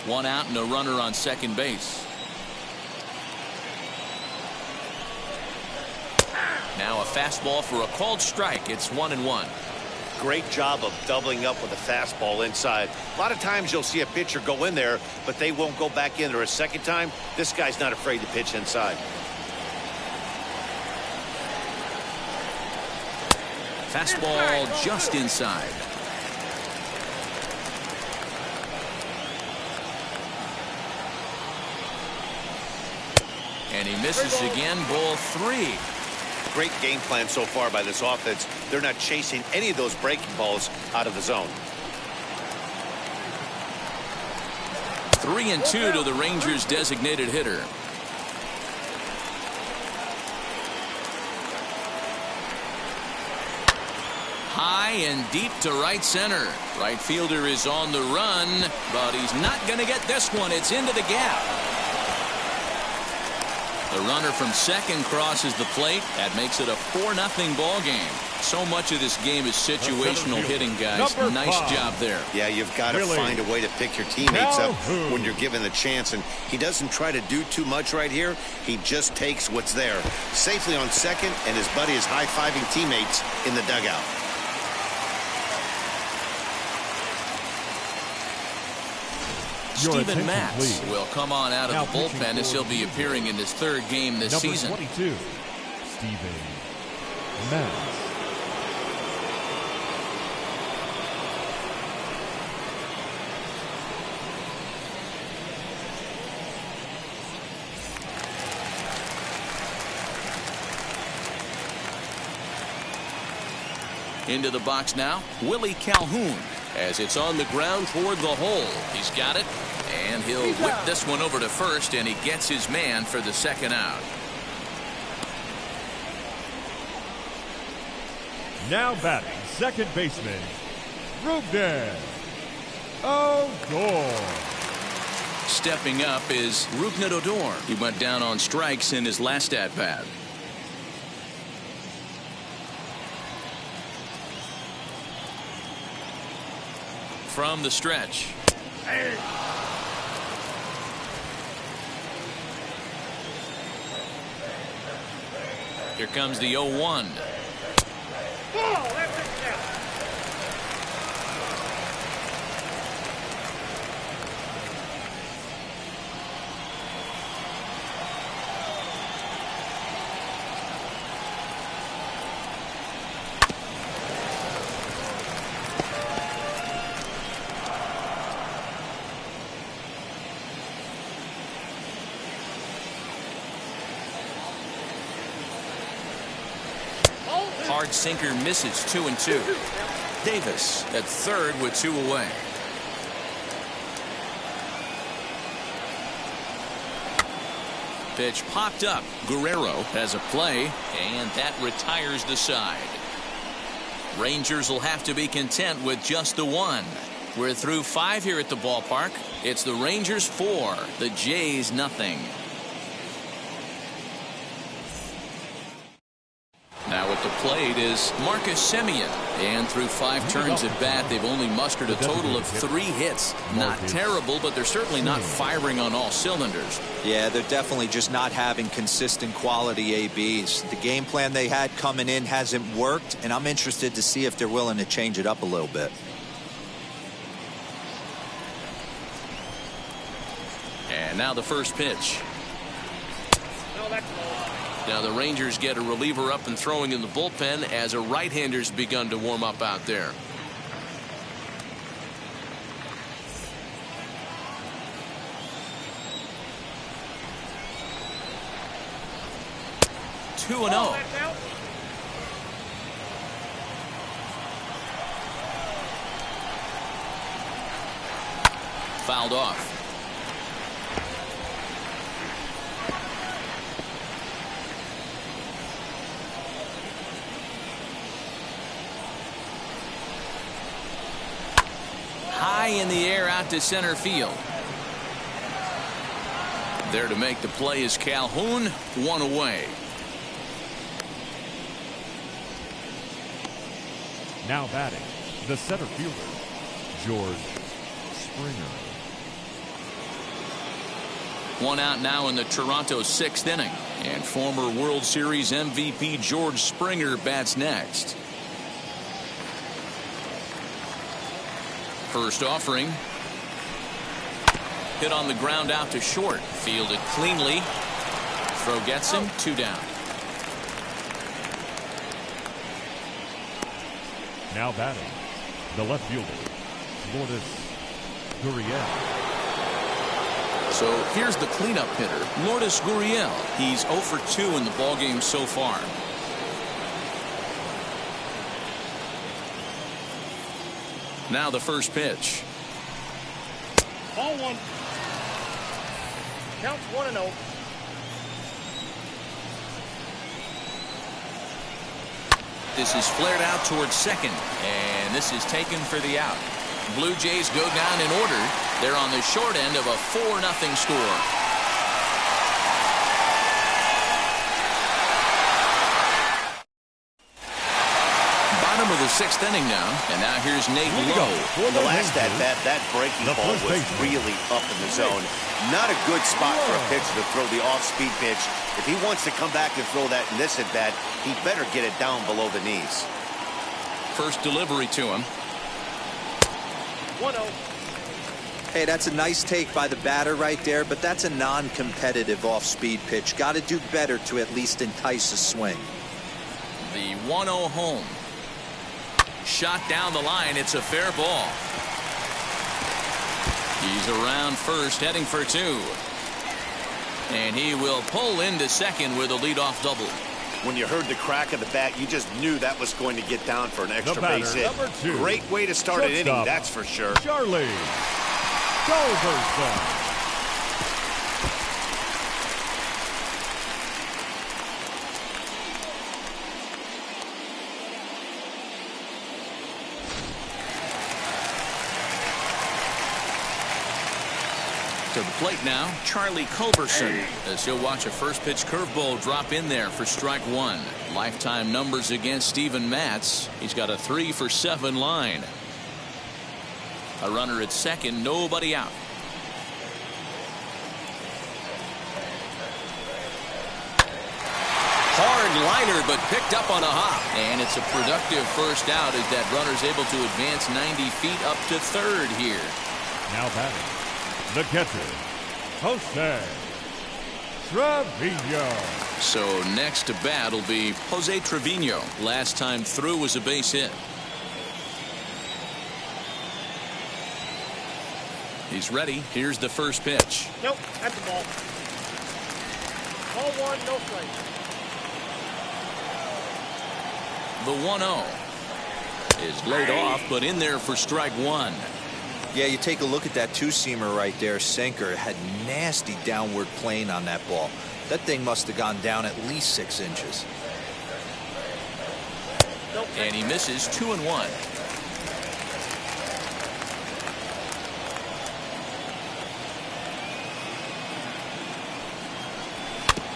One out and a runner on second base. Now a fastball for a called strike. It's 1-1. Great job of doubling up with a fastball inside. A lot of times you'll see a pitcher go in there, but they won't go back in there a second time. This guy's not afraid to pitch inside. Fastball just inside. And he misses again. Ball 3. Great game plan so far by this offense. They're not chasing any of those breaking balls out of the zone. 3-2 to the Rangers' designated hitter. High and deep to right center. Right fielder is on the run, but he's not going to get this one. It's into the gap. The runner from second crosses the plate. That makes it a 4-0 ball game. So much of this game is situational hitting, guys. Nice job there. Yeah, you've got to find a way to pick your teammates up when you're given the chance, and he doesn't try to do too much right here. He just takes what's there. Safely on second, and his buddy is high-fiving teammates in the dugout. Stephen Matz will come on out of the bullpen as he'll be appearing in his third game this season. Number 22, Stephen Matz. Into the box now, Willie Calhoun, as it's on the ground toward the hole. He's got it, and he'll whip this one over to first, and he gets his man for the second out. Now batting, second baseman, Rougned Odor. Stepping up is Rougned Odor. He went down on strikes in his last at-bat. From the stretch. Here comes the 0-1. Hard sinker misses 2-2. Davis at third with 2 away. Pitch popped up. Guerrero has a play, and that retires the side. Rangers will have to be content with just the 1. We're through 5 here at the ballpark. It's the Rangers 4, the Jays nothing. Now at the plate is Marcus Semien, and through 5 turns at bat, they've only mustered a total of 3 hits. Not terrible, but they're certainly not firing on all cylinders. Yeah, they're definitely just not having consistent quality ABs. The game plan they had coming in hasn't worked, and I'm interested to see if they're willing to change it up a little bit. And now the first pitch. No, that's low. Now the Rangers get a reliever up and throwing in the bullpen as a right-hander's begun to warm up out there. Two and 0. Fouled off. high in the air out to center field. There to make the play is Calhoun, one away. Now batting, the center fielder, George Springer. One out now in the Toronto sixth inning. And former World Series MVP George Springer bats next. First offering. Hit on the ground out to short. Fielded cleanly. Throw gets him. 2 down. Now batting, the left fielder, Lourdes Gurriel. So here's the cleanup hitter, Lourdes Gurriel. He's 0 for 2 in the ballgame so far. Now the first pitch. Ball 1. Counts 1-0. This is flared out towards second, and this is taken for the out. Blue Jays go down in order. They're on the short end of a 4-0 score. Bottom of the sixth inning now, and now here's Nate Lowe. The last at bat, that breaking ball was really up in the zone. Not a good spot for a pitcher to throw the off-speed pitch. If he wants to come back and throw that in this at bat, he better get it down below the knees. First delivery to him. 1-0. Hey, that's a nice take by the batter right there, but that's a non-competitive off-speed pitch. Got to do better to at least entice a swing. The 1-0 home. Shot down the line. It's a fair ball. He's around first, heading for 2. And he will pull into second with a leadoff double. When you heard the crack of the bat, you just knew that was going to get down for an extra base hit. Number 2. Great way to start an inning, that's for sure. Charlie Culberson. To the plate now, Charlie Culberson, as he'll watch a first pitch curveball drop in there for strike 1. Lifetime numbers against Steven Matz. He's got a 3 for 7 line. A runner at second, nobody out. Hard liner, but picked up on a hop. And it's a productive first out as that runner's able to advance 90 feet up to third here. Now batting, the catcher, Jose Trevino. So next to bat will be Jose Trevino. Last time through was a base hit. He's ready. Here's the first pitch. Nope, that's the ball. Ball 1, no strike. The 1-0 is laid off, but in there for strike 1. Yeah, you take a look at that two-seamer right there, sinker. It had nasty downward plane on that ball. That thing must have gone down at least 6 inches. Nope. And he misses 2-1.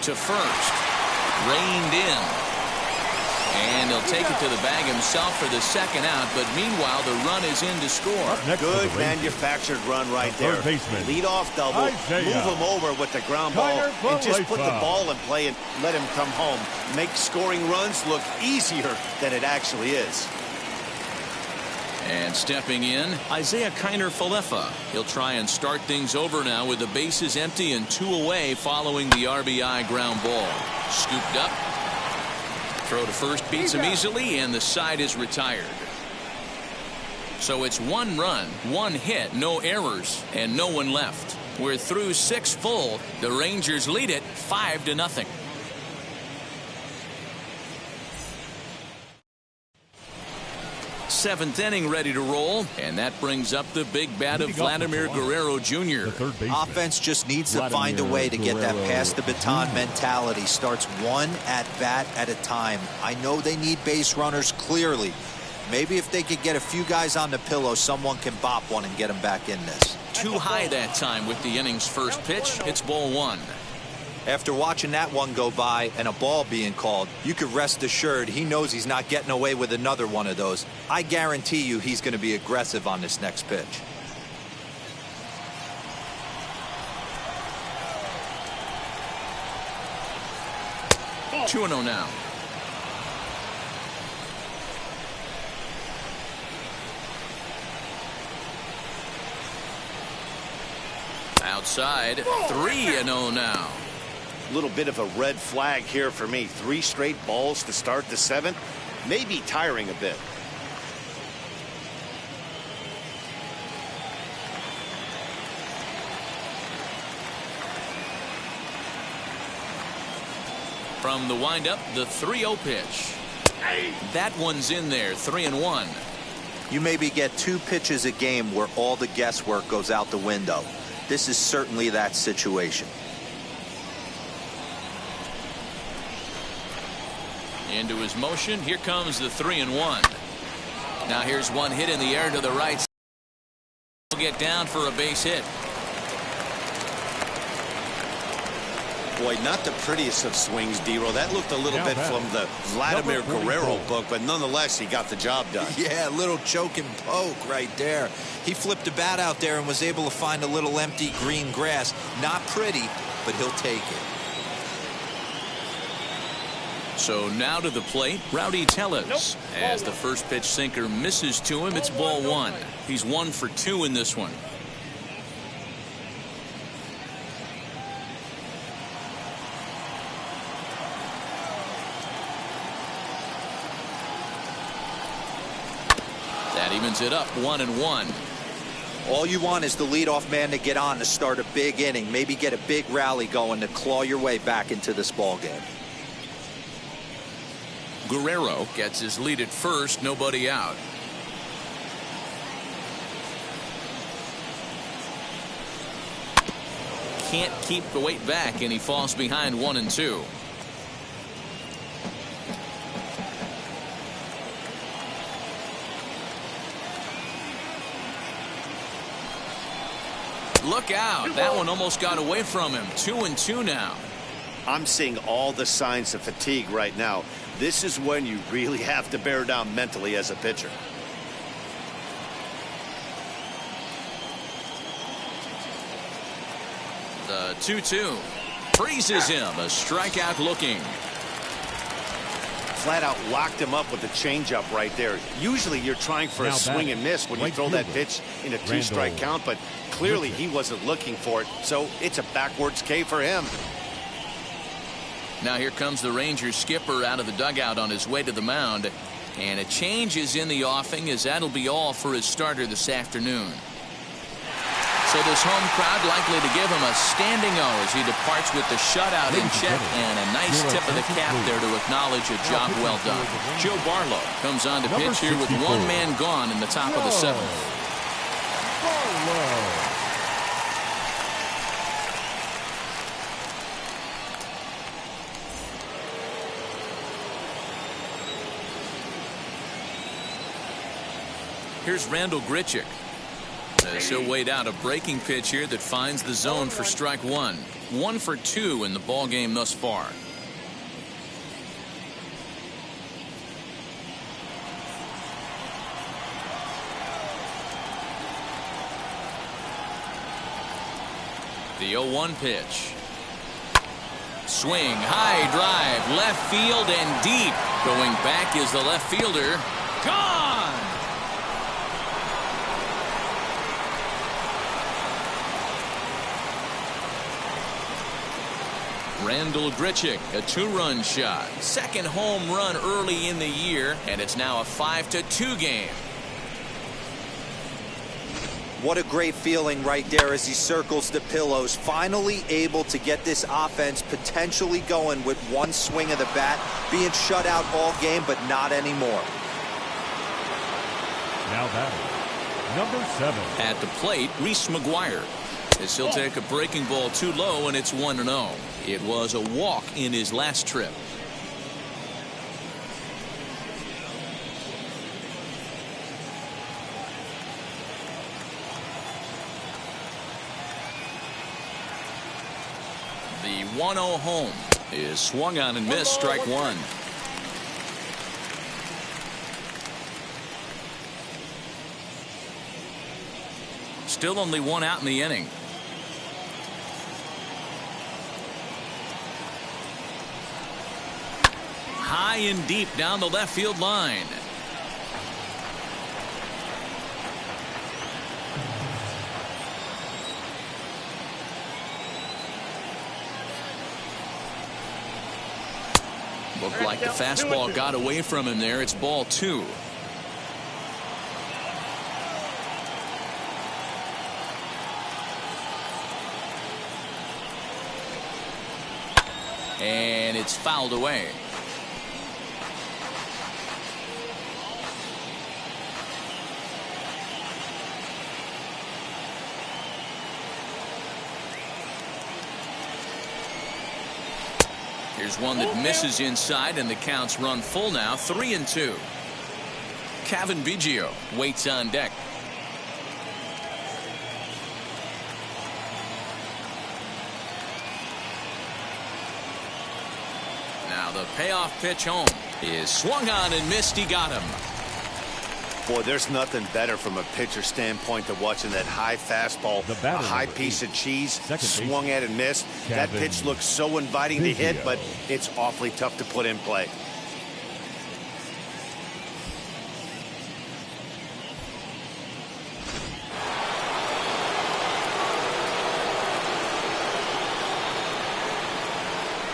To first, reined in. And he'll take it to the bag himself for the second out, but meanwhile the run is in to score. Good manufactured run right there. Lead off double, move him over with the ground ball, and just put the ball in play and let him come home. Make scoring runs look easier than it actually is. And stepping in, Isaiah Kiner-Falefa. He'll try and start things over now with the bases empty and 2 away following the RBI ground ball. Scooped up. Throw to first beats him easily, and the side is retired. So it's 1 run, 1 hit, no errors, and no one left. We're through 6 full. The Rangers lead it 5-0. Seventh inning ready to roll, and that brings up the big bat of Vladimir Guerrero Jr. Offense just needs to find a way to get that pass the baton mentality. Starts 1 at bat at a time. I know they need base runners clearly, Maybe if they could get a few guys on the pillow, someone can bop one and get them back in this. Too high that time with the inning's first pitch. It's ball one. After watching that one go by and a ball being called, you could rest assured he knows he's not getting away with another one of those. I guarantee you he's going to be aggressive on this next pitch. 2-0 now. Outside, 3-0 now. A little bit of a red flag here for me. 3 straight balls to start the 7th. Maybe tiring a bit. From the windup, the 3-0 pitch. That one's in there, 3-1. You maybe get 2 pitches a game where all the guesswork goes out the window. This is certainly that situation. Into his motion. Here comes the 3-1. Now here's one hit in the air to the right side. Will get down for a base hit. Boy, not the prettiest of swings, D-Roll. That looked a little bit from the Vladimir Guerrero book, but nonetheless, he got the job done. Yeah, a little choke and poke right there. He flipped the bat out there and was able to find a little empty green grass. Not pretty, but he'll take it. So now to the plate, Rowdy Tellez. As the first pitch sinker misses to him, it's ball one. He's 1 for 2 in this one. That evens it up 1-1. All you want is the leadoff man to get on to start a big inning, maybe get a big rally going to claw your way back into this ball game. Guerrero gets his lead at first, nobody out. Can't keep the weight back, and he falls behind 1-2. Look out. That one almost got away from him. 2-2 now. I'm seeing all the signs of fatigue right now. This is when you really have to bear down mentally as a pitcher. The 2-2 freezes him. A strikeout looking. Flat out locked him up with a changeup right there. Usually you're trying for a swing and miss when you throw that pitch in a 2-strike count, but clearly he wasn't looking for it, so it's a backwards K for him. Now here comes the Rangers skipper out of the dugout on his way to the mound, and a change is in the offing, as that'll be all for his starter this afternoon. So this home crowd likely to give him a standing O as he departs with the shutout in check, and a nice tip of the cap there to acknowledge a job well done. Joe Barlow comes on to pitch here with 1 man gone in the top of the 7th. Here's Randall Grichuk. As he'll wait out a breaking pitch here that finds the zone for strike 1. 1 for 2 in the ball game thus far. The 0-1 pitch. Swing, high drive, left field and deep. Going back is the left fielder. Gone! Randall Grichuk, a 2-run shot. Second home run early in the year, and it's now a 5-2 game. What a great feeling right there as he circles the pillows. Finally able to get this offense potentially going with 1 swing of the bat. Being shut out all game, but not anymore. Now batting, number 7. At the plate, Reese McGuire. As he'll take a breaking ball too low, and it's 1-0. It was a walk in his last trip. The 1-0 home is swung on and missed, strike one. Still only one out in the inning. High and deep down the left field line. Looked like the fastball got away from him there. It's ball two. And it's fouled away. Here's one that misses inside, and the count's run full now, 3-2. Cavan Biggio waits on deck. Now the payoff pitch home is swung on and missed. He got him. Boy, there's nothing better from a pitcher standpoint than watching that high fastball, a high piece of cheese, swung at and missed. That pitch looks so inviting to hit, but it's awfully tough to put in play.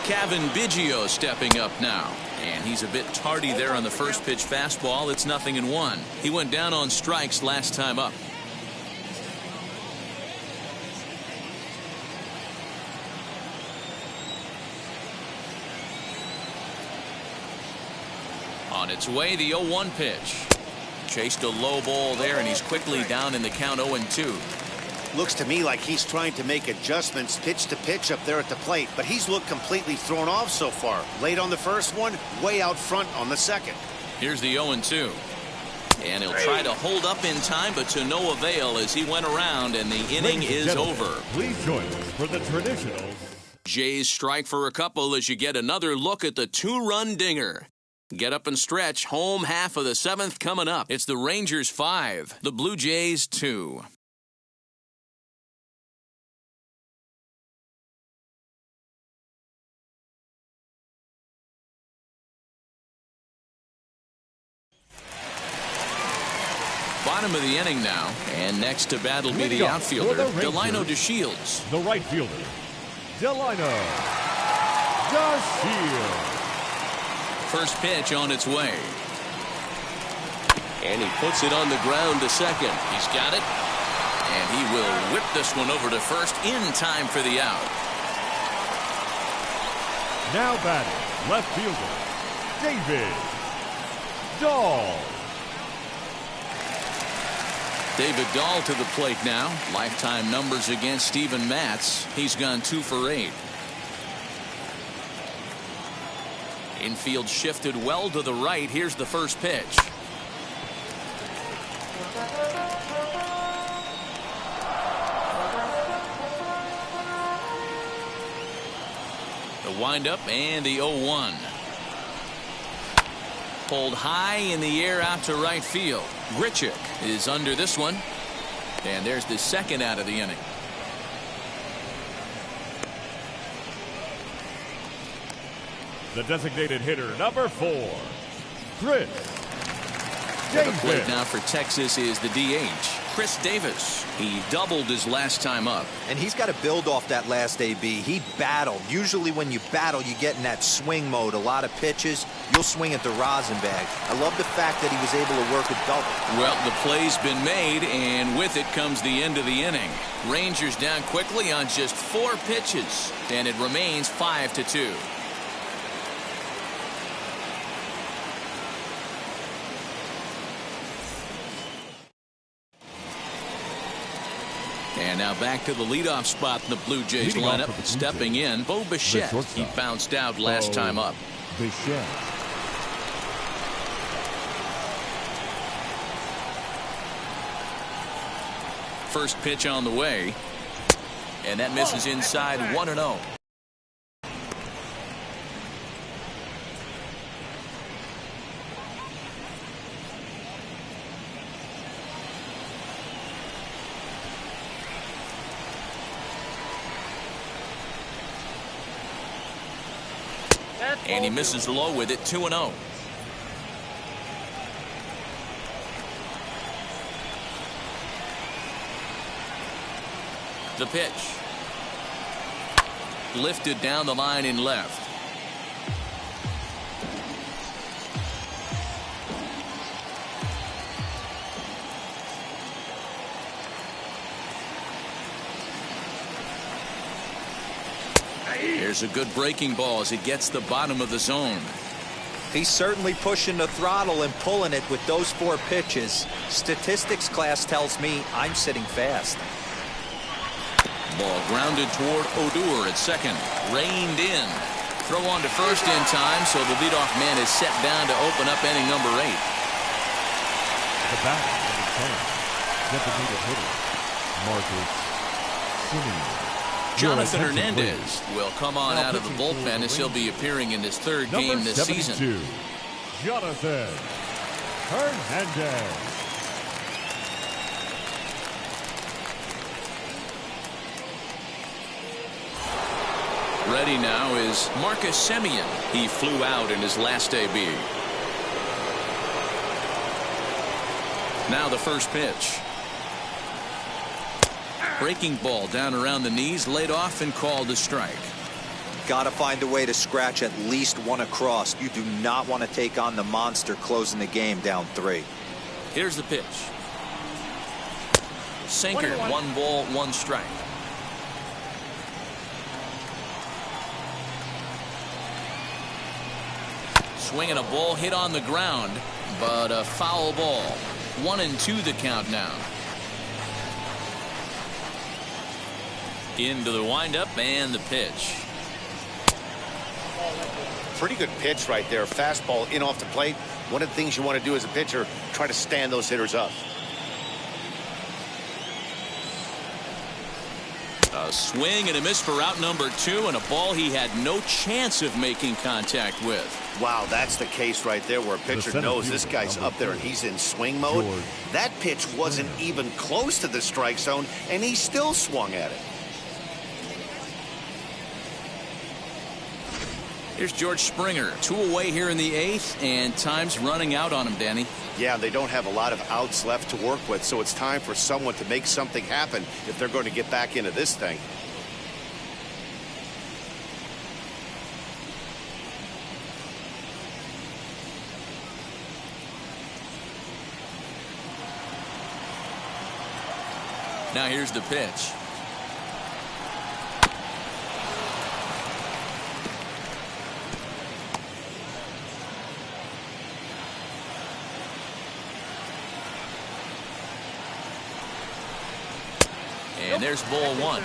Cavan Biggio stepping up now. And he's a bit tardy there on the first pitch fastball. It's 0-1. He went down on strikes last time up. On its way, the 0-1 pitch. Chased a low ball there, and he's quickly down in the count 0-2. Looks to me like he's trying to make adjustments pitch to pitch up there at the plate, but he's looked completely thrown off so far. Late on the first one, way out front on the second. Here's the 0-2. And he'll try to hold up in time, but to no avail as he went around, and the inning is over. Please join us for the traditional. Jays strike for a couple as you get another look at the two-run dinger. Get up and stretch. Home half of the seventh coming up. It's the Rangers 5, the Blue Jays 2. Bottom of the inning now, and next to bat will be the outfielder, Delino DeShields. The right fielder, Delino DeShields. First pitch on its way. And he puts it on the ground to second. He's got it. And he will whip this one over to first in time for the out. Now batting, left fielder, David Dahl. David Dahl to the plate now. Lifetime numbers against Steven Matz. He's gone 2 for 8. Infield shifted well to the right. Here's the first pitch. The windup and the 0-1. Pulled high in the air out to right field. Grichuk is under this one. And there's the second out of the inning. The designated hitter, number 4, Chris The plate Davis. now for Texas is the DH, Chris Davis. He doubled his last time up. And he's got to build off that last AB. He battled. Usually when you battle, you get in that swing mode. A lot of pitches, you'll swing at the rosin bag. I love the fact that he was able to work a double. Well, the play's been made, and with it comes the end of the inning. Rangers down quickly on just 4 pitches, and it remains 5-2. And now back to the leadoff spot in the Blue Jays Leading off lineup. for the Blue Stepping Jays, in, Bo Bichette. He bounced out last time up. Bichette. First pitch on the way. And that misses inside 1-0. And he misses low with it, 2-0. The pitch. Lifted down the line in left. Here's a good breaking ball as it gets the bottom of the zone. He's certainly pushing the throttle and pulling it with those 4 pitches. Statistics class tells me I'm sitting fast. Ball grounded toward Odor at second. Reined in. Throw on to first in time, so the leadoff man is set down to open up inning number 8. The batter, number 10, designated hitter, Marcus Semien. Jonathan Hernandez will come on out of the bullpen as he'll be appearing in his 3rd game this season. Jonathan Hernandez. Ready now is Marcus Semien. He flew out in his last debut. Now the first pitch. Breaking ball down around the knees, laid off and called a strike. Got to find a way to scratch at least one across. You do not want to take on the monster closing the game down 3. Here's the pitch. Sinker, 1 ball, 1 strike. Swinging a ball hit on the ground, but a foul ball. 1-2 the count now. Into the windup and the pitch. Pretty good pitch right there. Fastball in off the plate. One of the things you want to do as a pitcher, try to stand those hitters up. A swing and a miss for out number 2, and a ball he had no chance of making contact with. Wow, that's the case right there where a pitcher knows this guy's up there and he's in swing mode. That pitch wasn't even close to the strike zone, and he still swung at it. Here's George Springer, 2 away here in the 8th, and time's running out on him, Danny. Yeah, they don't have a lot of outs left to work with, so it's time for someone to make something happen if they're going to get back into this thing. Now here's the pitch. And there's ball 1.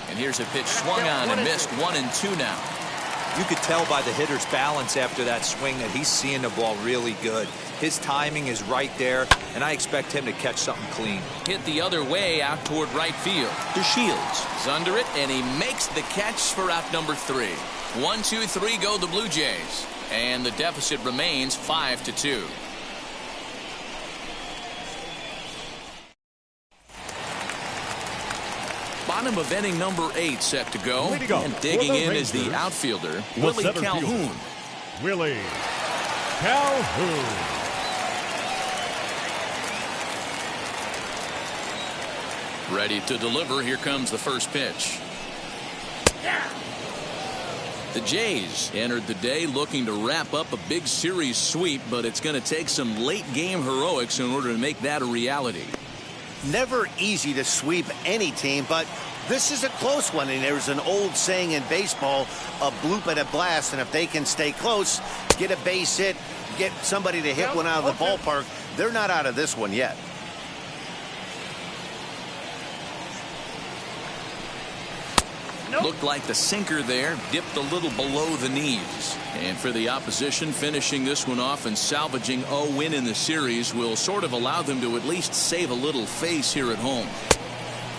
And here's a pitch swung on and missed. 1-2 now. You could tell by the hitter's balance after that swing that he's seeing the ball really good. His timing is right there, and I expect him to catch something clean. Hit the other way out toward right field. To Shields is under it, and he makes the catch for out number 3. 1, 2, 3 go the Blue Jays. And the deficit remains 5-2. Bottom of inning number 8 set to go. And digging in is the outfielder, Willie Calhoun. Willie Calhoun. Ready to deliver. Here comes the first pitch. The Jays entered the day looking to wrap up a big series sweep, but it's going to take some late game heroics in order to make that a reality. Never easy to sweep any team, but this is a close one, and there's an old saying in baseball, a bloop and a blast, and if they can stay close, get a base hit, get somebody to hit one out of the ballpark, they're not out of this one yet. Looked like the sinker there dipped a little below the knees. And for the opposition, finishing this one off and salvaging a win in the series will sort of allow them to at least save a little face here at home.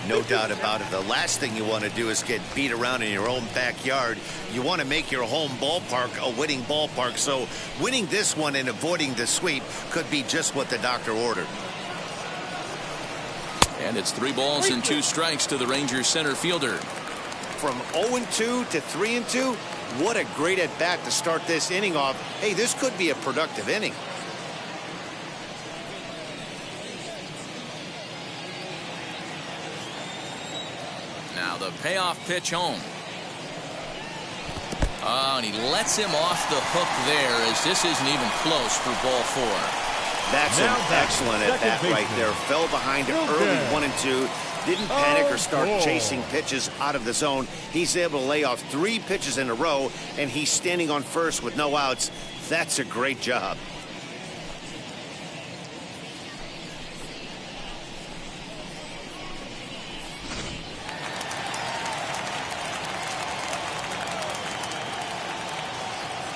No doubt about it. The last thing you want to do is get beat around in your own backyard. You want to make your home ballpark a winning ballpark. So winning this one and avoiding the sweep could be just what the doctor ordered. And it's 3 balls and 2 strikes to the Rangers center fielder. From 0-2 to 3-2, what a great at-bat to start this inning off. Hey, this could be a productive inning. Now the payoff pitch home. Oh, and he lets him off the hook there, as this isn't even close for ball 4. That's an excellent at-bat right there. Fell behind early 1-2. Didn't panic or start chasing pitches out of the zone. He's able to lay off 3 pitches in a row, and he's standing on first with no outs. That's a great job.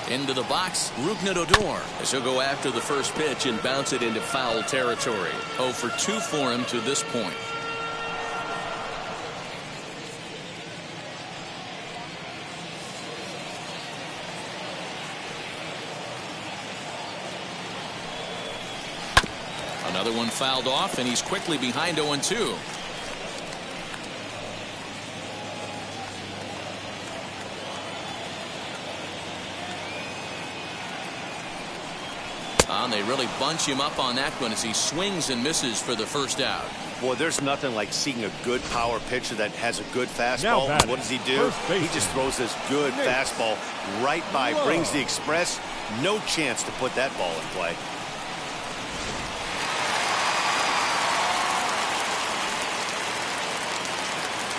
Into the box, Rougned Odor, as he'll go after the first pitch and bounce it into foul territory. 0 for 2 for him to this point. Another one fouled off, and he's quickly behind 0-2. And they really bunch him up on that one as he swings and misses for the first out. Boy, there's nothing like seeing a good power pitcher that has a good fastball. What does he do? He just throws this good fastball right by, brings the express. No chance to put that ball in play.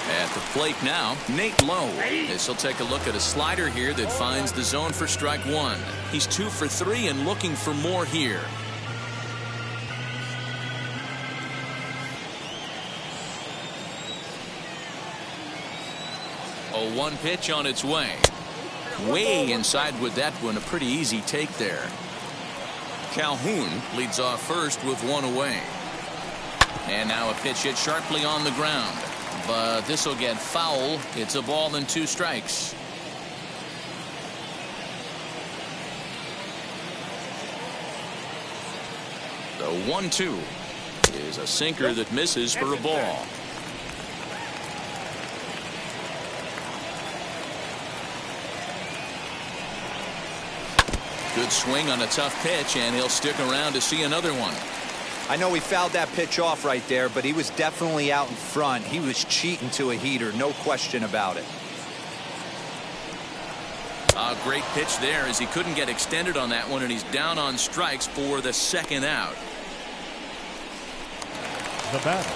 At the plate now, Nate Lowe. This will take a look at a slider here that finds the zone for strike 1. He's 2 for 3 and looking for more here. A 1 pitch on its way. Way inside with that one. A pretty easy take there. Calhoun leads off first with 1 away. And now a pitch hit sharply on the ground. But this will get foul. It's a ball and 2 strikes. The 1-2 is a sinker that misses for a ball. Good swing on a tough pitch, and he'll stick around to see another one. I know he fouled that pitch off right there, but he was definitely out in front. He was cheating to a heater, no question about it. A great pitch there, as he couldn't get extended on that one, and he's down on strikes for the second out. The batter.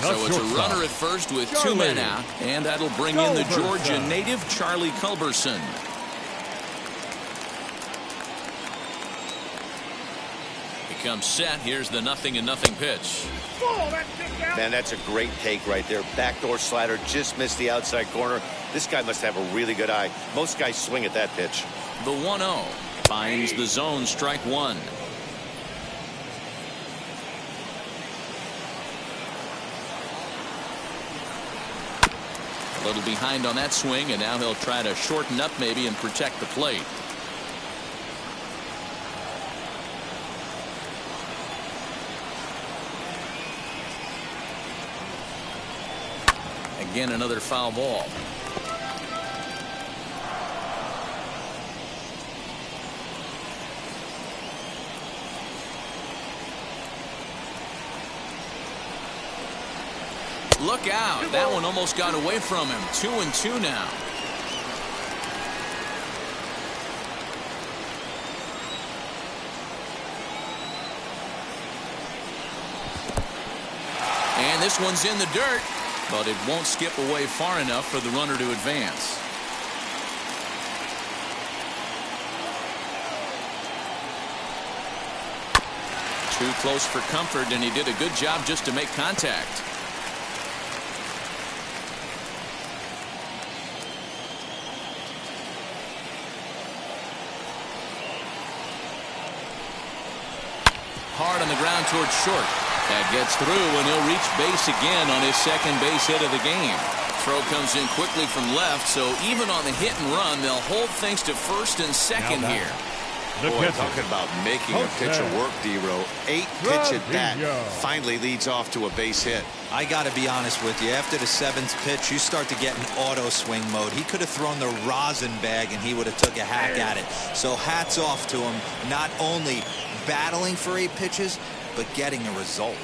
So it's a runner at first with 2 men out, and that'll bring in the Georgia native Charlie Culberson. Comes set. Here's the 0-0 pitch. Man, that's a great take right there. Backdoor slider, just missed the outside corner. This guy must have a really good eye. Most guys swing at that pitch. The 1-0 finds the zone, strike 1. A little behind on that swing, and now he'll try to shorten up maybe and protect the plate. Again, another foul ball. Look out. That one almost got away from him. 2-2 now. And this one's in the dirt. But it won't skip away far enough for the runner to advance. Too close for comfort, and he did a good job just to make contact. Hard on the ground towards short. That gets through, and he'll reach base again on his second base hit of the game. Throw comes in quickly from left, so even on the hit and run, they'll hold things to first and second here. The Boy, catcher. talking about making a pitcher work, D-Row. 8 pitch at bat finally leads off to a base hit. I got to be honest with you. After the 7th pitch, you start to get in auto swing mode. He could have thrown the rosin bag and he would have took a hack at it. So hats off to him, not only battling for 8 pitches, but getting a result.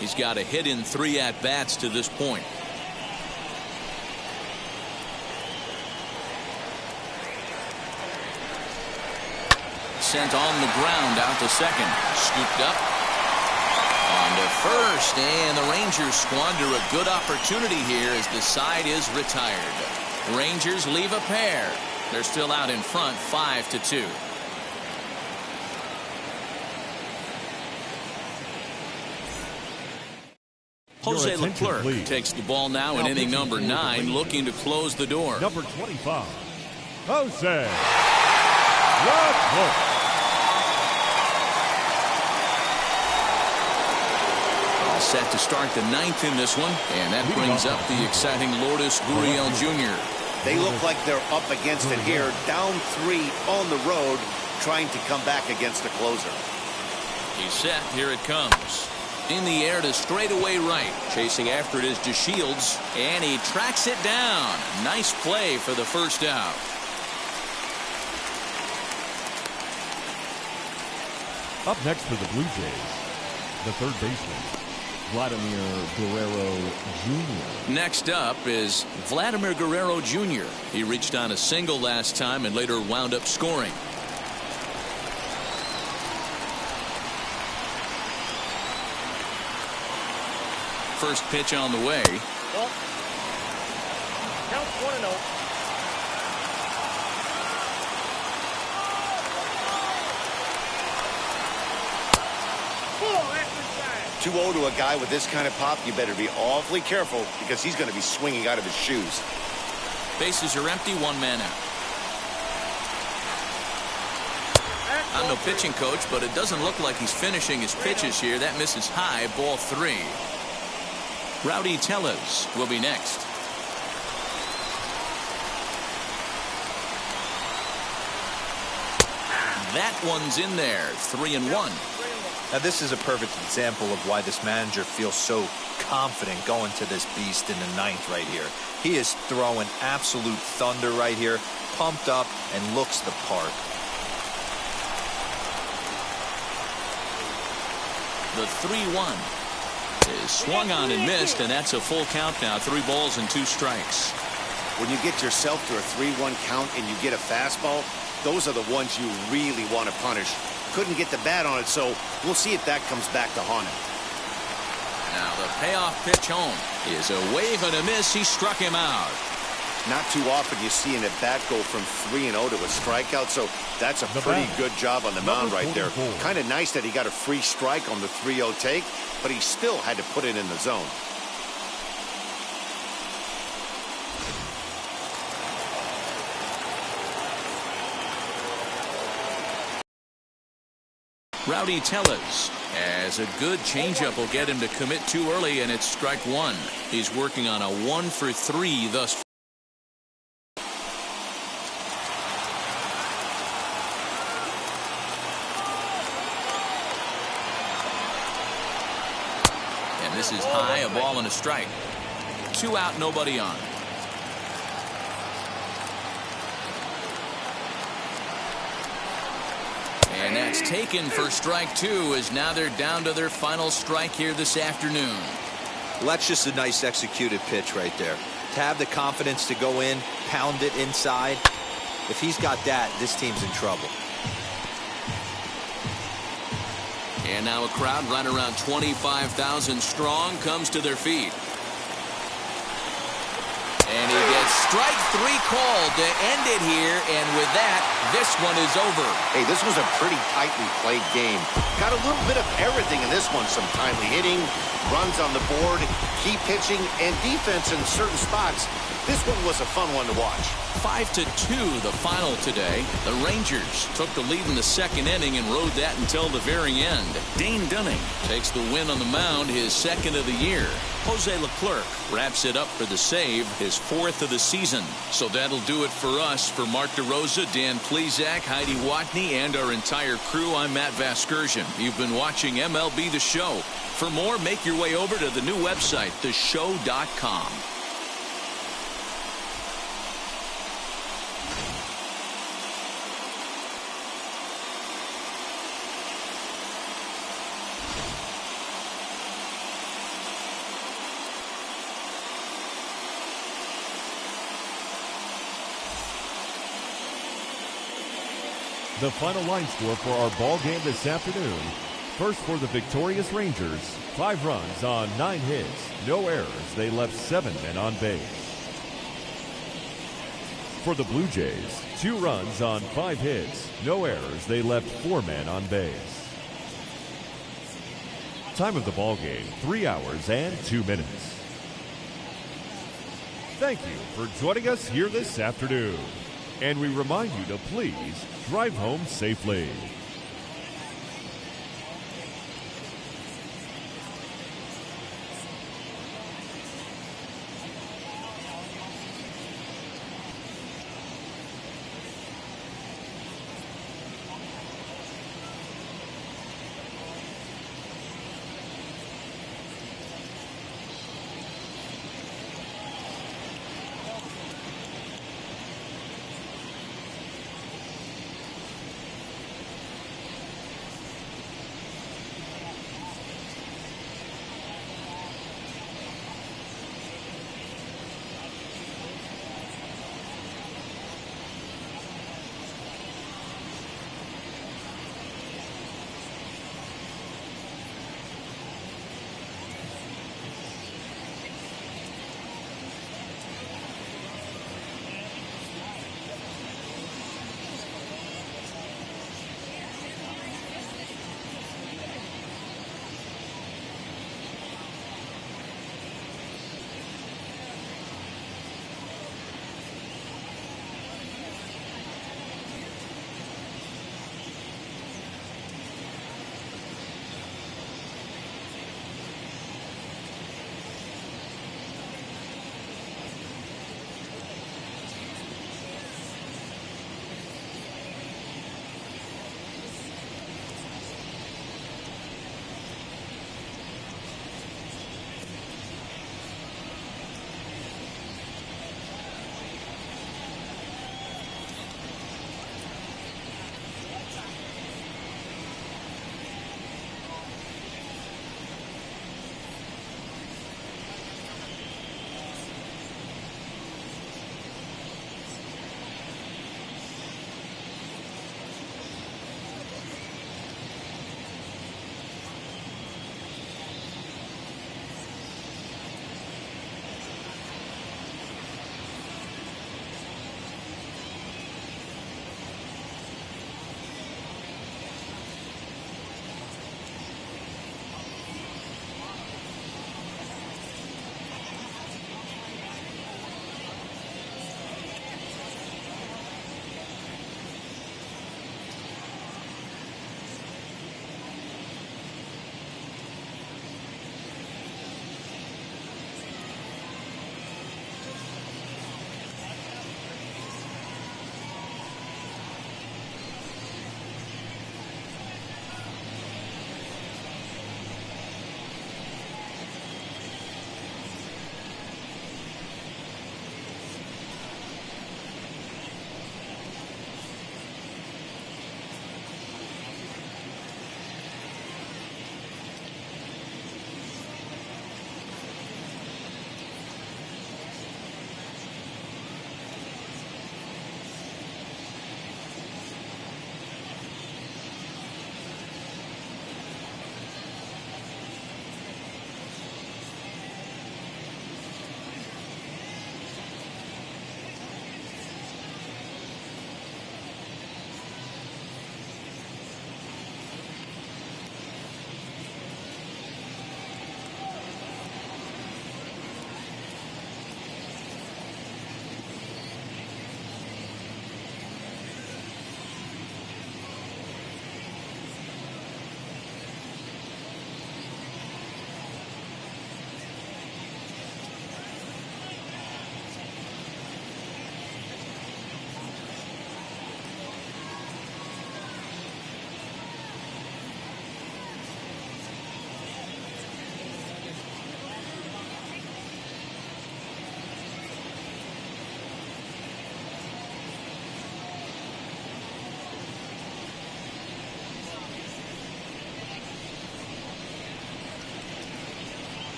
He's got a hit in 3 at-bats to this point. Sent on the ground out to second. Scooped up. On to first. And the Rangers squander a good opportunity here as the side is retired. Rangers leave a pair. They're still out in front 5-2. Jose Leclerc please. takes the ball now in inning number 9, looking to close the door. Number 25, Jose Leclerc. All set to start the 9th in this one, and that brings up the exciting Lourdes Gurriel Jr. They look like they're up against it here, down 3 on the road, trying to come back against a closer. He's set. Here it comes. In the air to straightaway right. Chasing after it is DeShields, and he tracks it down. Nice play for the first out. Up next for the Blue Jays, the third baseman, Vladimir Guerrero Jr. Next up is Vladimir Guerrero Jr. He reached on a single last time and later wound up scoring. First pitch on the way. Well, count 1-0. 2-0 to a guy with this kind of pop, you better be awfully careful because he's going to be swinging out of his shoes. Bases are empty, 1 man out. I'm no pitching coach, but it doesn't look like he's finishing his pitches here. That misses high, ball 3. Rowdy Tellez will be next. That one's in there, 3-1. Now, this is a perfect example of why this manager feels so confident going to this beast in the 9th right here. He is throwing absolute thunder right here, pumped up, and looks the part. The 3-1 is swung on and missed, and that's a full count now. 3 balls and 2 strikes. When you get yourself to a 3-1 count and you get a fastball, those are the ones you really want to punish. Couldn't get the bat on it, so we'll see if that comes back to haunt him. Now the payoff pitch home is a wave and a miss. He struck him out. Not too often you see an at-bat go from 3-0 to a strikeout, so that's a pretty good job on the mound right there. Kind of nice that he got a free strike on the 3-0 take, but he still had to put it in the zone. Rowdy Tellez has a good changeup will get him to commit too early, and it's strike 1. He's working on a 1-for-3 thus far. And this is high, a ball and a strike. 2 out, nobody on. And that's taken for strike 2, as now they're down to their final strike here this afternoon. Well, that's just a nice executed pitch right there. To have the confidence to go in, pound it inside. If he's got that, this team's in trouble. And now a crowd right around 25,000 strong comes to their feet. And he gets strike 3 called to end it here, and with that, this one is over. Hey, this was a pretty tightly played game. Got a little bit of everything in this one. Some timely hitting, runs on the board, key pitching and defense in certain spots, this one was a fun one to watch. 5-2 the final today. The Rangers took the lead in the second inning and rode that until the very end. Dane Dunning takes the win on the mound, his second of the year. Jose Leclerc wraps it up for the save, his fourth of the season. So that'll do it for us. For Mark DeRosa, Dan Plezak, Heidi Watney, and our entire crew, I'm Matt Vasgersian. You've been watching MLB The Show. For more, make your way over to the new website, theshow.com. The final line score for our ball game this afternoon. First for the victorious Rangers, 5 runs on 9 hits, no errors. They left 7 men on base. For the Blue Jays, 2 runs on 5 hits, no errors. They left 4 men on base. Time of the ball game, 3 hours and 2 minutes. Thank you for joining us here this afternoon. And we remind you to please drive home safely.